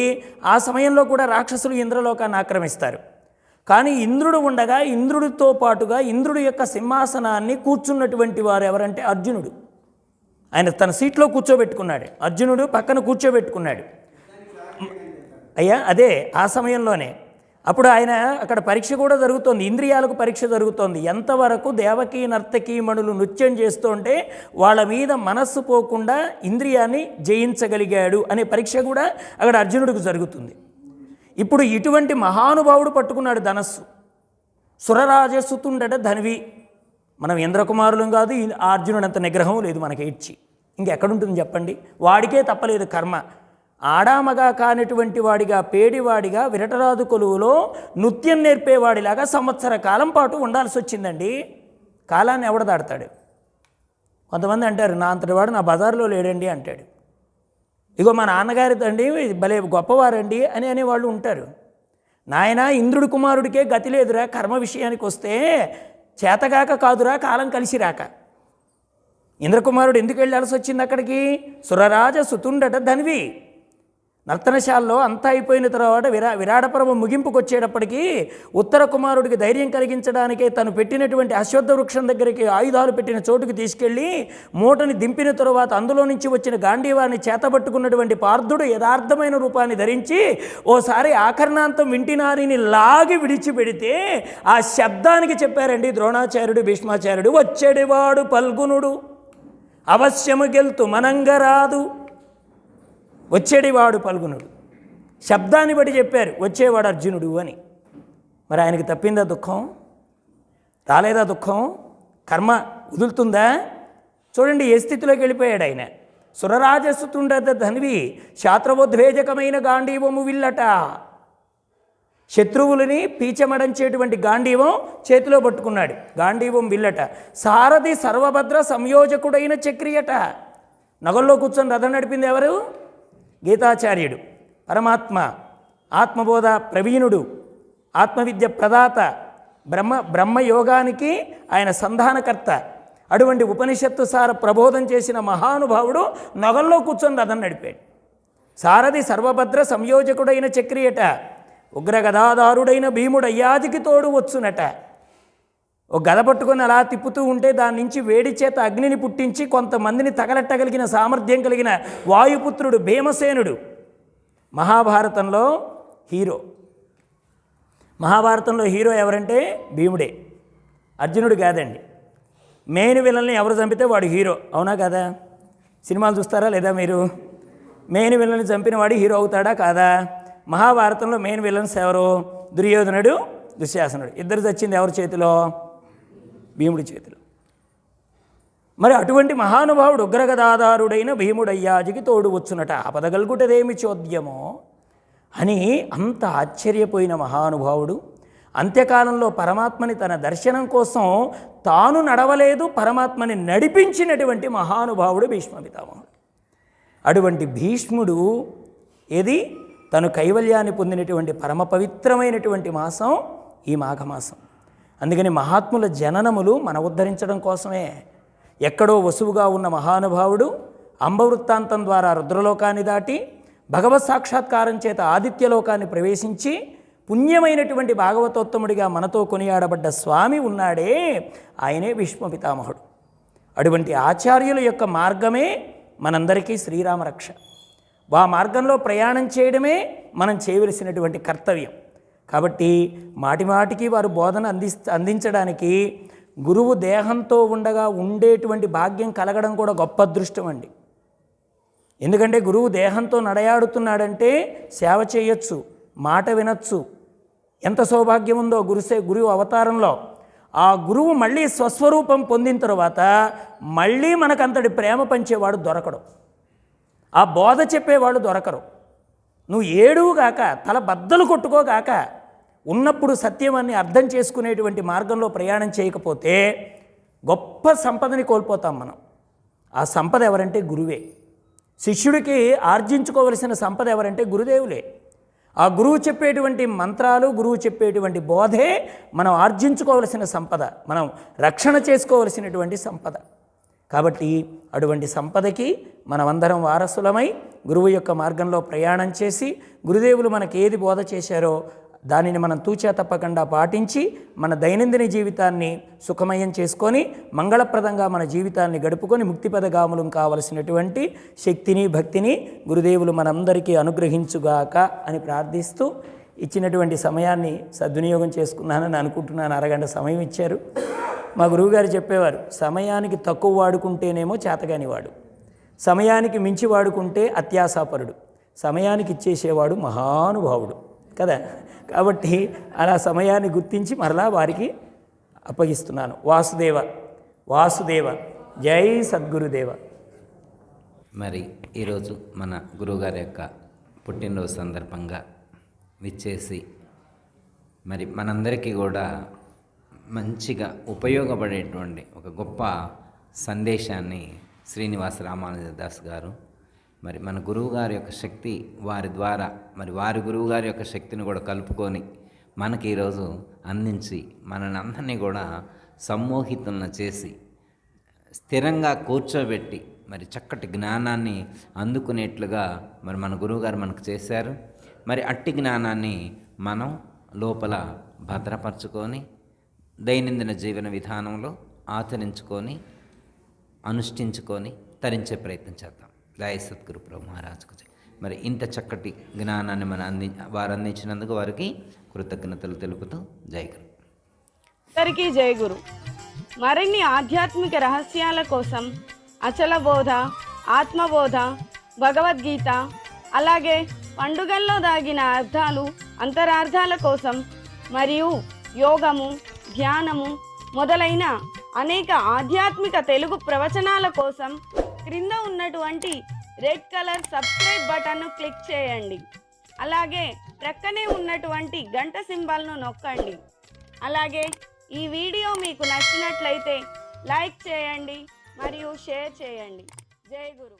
ఆ సమయంలో కూడా రాక్షసులు ఇంద్రలోకాన్ని ఆక్రమిస్తారు. కానీ ఇంద్రుడు ఉండగా ఇంద్రుడితో పాటుగా ఇంద్రుడి యొక్క సింహాసనాన్ని కూర్చున్నటువంటి వారు ఎవరంటే అర్జునుడు. ఆయన తన సీట్లో కూర్చోబెట్టుకున్నాడు, అర్జునుడు పక్కన కూర్చోబెట్టుకున్నాడు. అయ్యా అదే ఆ సమయంలోనే అప్పుడు ఆయన అక్కడ పరీక్ష కూడా జరుగుతోంది, ఇంద్రియాలకు పరీక్ష జరుగుతోంది. ఎంతవరకు దేవకీ నర్తకీమణులు నృత్యం చేస్తుంటే వాళ్ళ మీద మనస్సు పోకుండా ఇంద్రియాన్ని జయించగలిగాడు అనే పరీక్ష కూడా అక్కడ అర్జునుడికి జరుగుతుంది. ఇప్పుడు ఇటువంటి మహానుభావుడు పట్టుకున్నాడు ధనస్సు. సురరాజసుతుండట ధన్వి. మనం ఇంద్రకుమారులం కాదు, ఆ అర్జునుడంత నిగ్రహం లేదు మనకి ఇచ్చి. ఇంకెక్కడుంటుంది చెప్పండి? వాడికే తప్పలేదు కర్మ. ఆడామగా కానిటువంటి వాడిగా, పేడివాడిగా విరటరాజు కొలువులో నృత్యం నేర్పేవాడిలాగా సంవత్సర కాలం పాటు ఉండాల్సి వచ్చిందండి. కాలాన్ని ఎవడ దాడతాడు? కొంతమంది అంటారు, నా అంతటి వాడు నా బజార్లో లేడండి అంటాడు. ఇగో మా నాన్నగారి తండ్రి భలే గొప్పవారండి అని అనేవాళ్ళు ఉంటారు. నాయన ఇంద్రుడి కుమారుడికే గతి లేదురా, కర్మ విషయానికి వస్తే చేతగాక కాదురా, కాలం కలిసి రాక. ఇంద్రకుమారుడు ఎందుకు వెళ్ళాల్సి వచ్చింది అక్కడికి? సురరాజ సుతుండట ధన్వి. నర్తనశాలలో అంతా అయిపోయిన తర్వాత విరాటపర్వం ముగింపుకు వచ్చేటప్పటికీ ఉత్తర కుమారుడికి ధైర్యం కలిగించడానికే తను పెట్టినటువంటి అశ్వత్థ వృక్షం దగ్గరికి ఆయుధాలు పెట్టిన చోటుకి తీసుకెళ్ళి మూటని దింపిన తరువాత అందులో నుంచి వచ్చిన గాంధీవాన్ని చేతబట్టుకున్నటువంటి పార్థుడు యథార్థమైన రూపాన్ని ధరించి ఓసారి ఆకర్ణాంతం వింటినారిని లాగి విడిచిపెడితే ఆ శబ్దానికి చెప్పారండి ద్రోణాచార్యుడు, భీష్మాచార్యుడు, వచ్చేడివాడు పల్గునుడు అవశ్యము గెల్తు మనంగరాదు. వచ్చేడివాడు పల్గునుడు శబ్దాన్ని బట్టి చెప్పారు, వచ్చేవాడు అర్జునుడు అని. మరి ఆయనకి తప్పిందా దుఃఖం? రాలేదా దుఃఖం? కర్మ వదులుతుందా? చూడండి ఏ స్థితిలోకి వెళ్ళిపోయాడు ఆయన. సురరాజసుతుండ ధన్వి శాత్రవోద్వేజకమైన గాంధీవము విల్లట. శత్రువులని పీచమడంచేటువంటి గాంధీవం చేతిలో పట్టుకున్నాడు. గాంధీవం విల్లట. సారథి సర్వభద్ర సంయోజకుడైన చక్రియట. నగల్లో కూర్చొని రథం నడిపింది ఎవరు? గీతాచార్యుడు, పరమాత్మ, ఆత్మబోధ ప్రవీణుడు, ఆత్మవిద్య ప్రదాత, బ్రహ్మయోగానికి ఆయన సంధానకర్త. అటువంటి ఉపనిషత్తు సార ప్రబోధం చేసిన మహానుభావుడు నగల్లో కూర్చొని రథం నడిపాడు. సారథి సర్వభద్ర సంయోజకుడైన చక్రియట. ఉగ్ర గదాదారుడైన భీముడు అయ్యాదికి తోడు వచ్చునట. ఒక గద పట్టుకొని అలా తిప్పుతూ ఉంటే దాని నుంచి వేడి చేత అగ్నిని పుట్టించి కొంతమందిని తగలెట్టగలిగిన సామర్థ్యం కలిగిన వాయుపుత్రుడు భీమసేనుడు. మహాభారతంలో హీరో. మహాభారతంలో హీరో ఎవరంటే భీముడే, అర్జునుడు కాదండి. మెయిన్ విలన్ని ఎవరు చంపితే వాడు హీరో. అవునా కదా? సినిమాలు చూస్తారా లేదా మీరు? మెయిన్ విలన్ని చంపిన వాడు హీరో అవుతాడా కాదా? మహాభారతంలో మెయిన్ విలన్స్ ఎవరు? దుర్యోధనుడు, దుశ్శాసనుడు. ఇద్దరు చచ్చింది ఎవరి చేతిలో? భీముడి చేతిలో. మరి అటువంటి మహానుభావుడు ఉగ్రగదాధారుడైన భీముడయ్యాజికి తోడు వచ్చునట. ఆపదగల్గుటదేమి చోద్యమో అని అంత ఆశ్చర్యపోయిన మహానుభావుడు అంత్యకాలంలో పరమాత్మని తన దర్శనం కోసం తాను నడవలేదు, పరమాత్మని నడిపించినటువంటి మహానుభావుడు భీష్మ పితామహుడు. అటువంటి భీష్ముడు ఏది తను కైవల్యాన్ని పొందినటువంటి పరమ పవిత్రమైనటువంటి మాసం ఈ మాఘమాసం. అందుకని మహాత్ముల జననములు మన ఉద్ధరించడం కోసమే. ఎక్కడో వసువుగా ఉన్న మహానుభావుడు అంబవృత్తాంతం ద్వారా రుద్రలోకాన్ని దాటి భగవత్ సాక్షాత్కారం చేత ఆదిత్యలోకాన్ని ప్రవేశించి పుణ్యమైనటువంటి భాగవతోత్తముడిగా మనతో కొనియాడబడ్డ స్వామి ఉన్నాడే, ఆయనే భీష్మ పితామహుడు. అటువంటి ఆచార్యుల యొక్క మార్గమే మనందరికీ శ్రీరామరక్ష. ఆ మార్గంలో ప్రయాణం చేయడమే మనం చేయవలసినటువంటి కర్తవ్యం. కాబట్టి మాటిమాటికి వారు బోధన అందించడానికి గురువు దేహంతో ఉండగా ఉండేటువంటి భాగ్యం కలగడం కూడా గొప్ప అదృష్టం అండి. ఎందుకంటే గురువు దేహంతో నడయాడుతున్నాడంటే సేవ చేయొచ్చు, మాట వినొచ్చు. ఎంత సౌభాగ్యం ఉందో గురువు అవతారంలో. ఆ గురువు మళ్ళీ స్వస్వరూపం పొందిన తర్వాత మళ్ళీ మనకంతటి ప్రేమ పంచేవాడు దొరకడు, ఆ బోధ చెప్పేవాళ్ళు దొరకరు. నువ్వు ఏడువుగాక, తల బద్దలు కొట్టుకోగాక, ఉన్నప్పుడు సత్యమని అర్థం చేసుకునేటువంటి మార్గంలో ప్రయాణం చేయకపోతే గొప్ప సంపదని కోల్పోతాం మనం. ఆ సంపద ఎవరంటే గురువే. శిష్యుడికి ఆర్జించుకోవలసిన సంపద ఎవరంటే గురుదేవులే. ఆ గురువు చెప్పేటువంటి మంత్రాలు, గురువు చెప్పేటువంటి బోధే మనం ఆర్జించుకోవలసిన సంపద, మనం రక్షణ చేసుకోవలసినటువంటి సంపద. కాబట్టి అటువంటి సంపదకి మనమందరం వారసులమై గురువు యొక్క మార్గంలో ప్రయాణం చేసి గురుదేవులు మనకి ఏది బోధ చేశారో దానిని మనం తూచా తప్పకుండా పాటించి మన దైనందిన జీవితాన్ని సుఖమయం చేసుకొని మంగళప్రదంగా మన జీవితాన్ని గడుపుకొని ముక్తిపదగాములం కావలసినటువంటి శక్తిని, భక్తిని గురుదేవులు మనందరికీ అనుగ్రహించుగాక అని ప్రార్థిస్తూ ఇచ్చినటువంటి సమయాన్ని సద్వినియోగం చేసుకున్నానని అనుకుంటున్నాను. అరగంట సమయం ఇచ్చారు. మా గురువుగారు చెప్పేవారు, సమయానికి తక్కువ వాడుకుంటేనేమో చేతగానివాడు, సమయానికి మించి వాడుకుంటే అత్యాశాపరుడు, సమయానికి ఇచ్చేసేవాడు మహానుభావుడు కదా. కాబట్టి అలా సమయాన్ని గుర్తించి మరలా వారికి అప్పగిస్తున్నాను. వాసుదేవ వాసుదేవ, జై సద్గురుదేవ. మరి ఈరోజు మన గురువుగారి యొక్క పుట్టినరోజు సందర్భంగా విచ్చేసి మరి మనందరికీ కూడా మంచిగా ఉపయోగపడేటువంటి ఒక గొప్ప సందేశాన్ని శ్రీనివాస రామానుజదాస్ గారు మరి మన గురువుగారి యొక్క శక్తి వారి ద్వారా మరి వారి గురువుగారి యొక్క శక్తిని కూడా కలుపుకొని మనకి ఈరోజు అందించి మనని అందరినీ కూడా సమ్మోహితులను చేసి స్థిరంగా కూర్చోబెట్టి మరి చక్కటి జ్ఞానాన్ని అందుకునేట్లుగా మరి మన గురువుగారు మనకు చేశారు. మరి అట్టి జ్ఞానాన్ని మనం లోపల భద్రపరచుకొని దైనందిన జీవన విధానంలో ఆచరించుకొని అనుష్ఠించుకొని తరించే ప్రయత్నం చేద్దాం. జై సద్గురు ప్రభు మహారాజుకు. మరి ఇంత చక్కటి జ్ఞానాన్ని వారు అందించినందుకు వారికి కృతజ్ఞతలు తెలుపుతూ జై గురు. అందరికీ జై గురు. మరిన్ని ఆధ్యాత్మిక రహస్యాల కోసం అచల బోధ, ఆత్మబోధ, భగవద్గీత, అలాగే పండుగల్లో దాగిన అర్థాలు, అంతరార్థాల కోసం మరియు యోగము, ధ్యానము, మొదలైన అనేక ఆధ్యాత్మిక తెలుగు ప్రవచనాల కోసం క్రింద ఉన్నటువంటి రెడ్ కలర్ సబ్స్క్రైబ్ బటన్ను క్లిక్ చేయండి. అలాగే ప్రక్కనే ఉన్నటువంటి గంట సింబల్ను నొక్కండి. అలాగే ఈ వీడియో మీకు నచ్చినట్లయితే లైక్ చేయండి మరియు షేర్ చేయండి. జై గురు.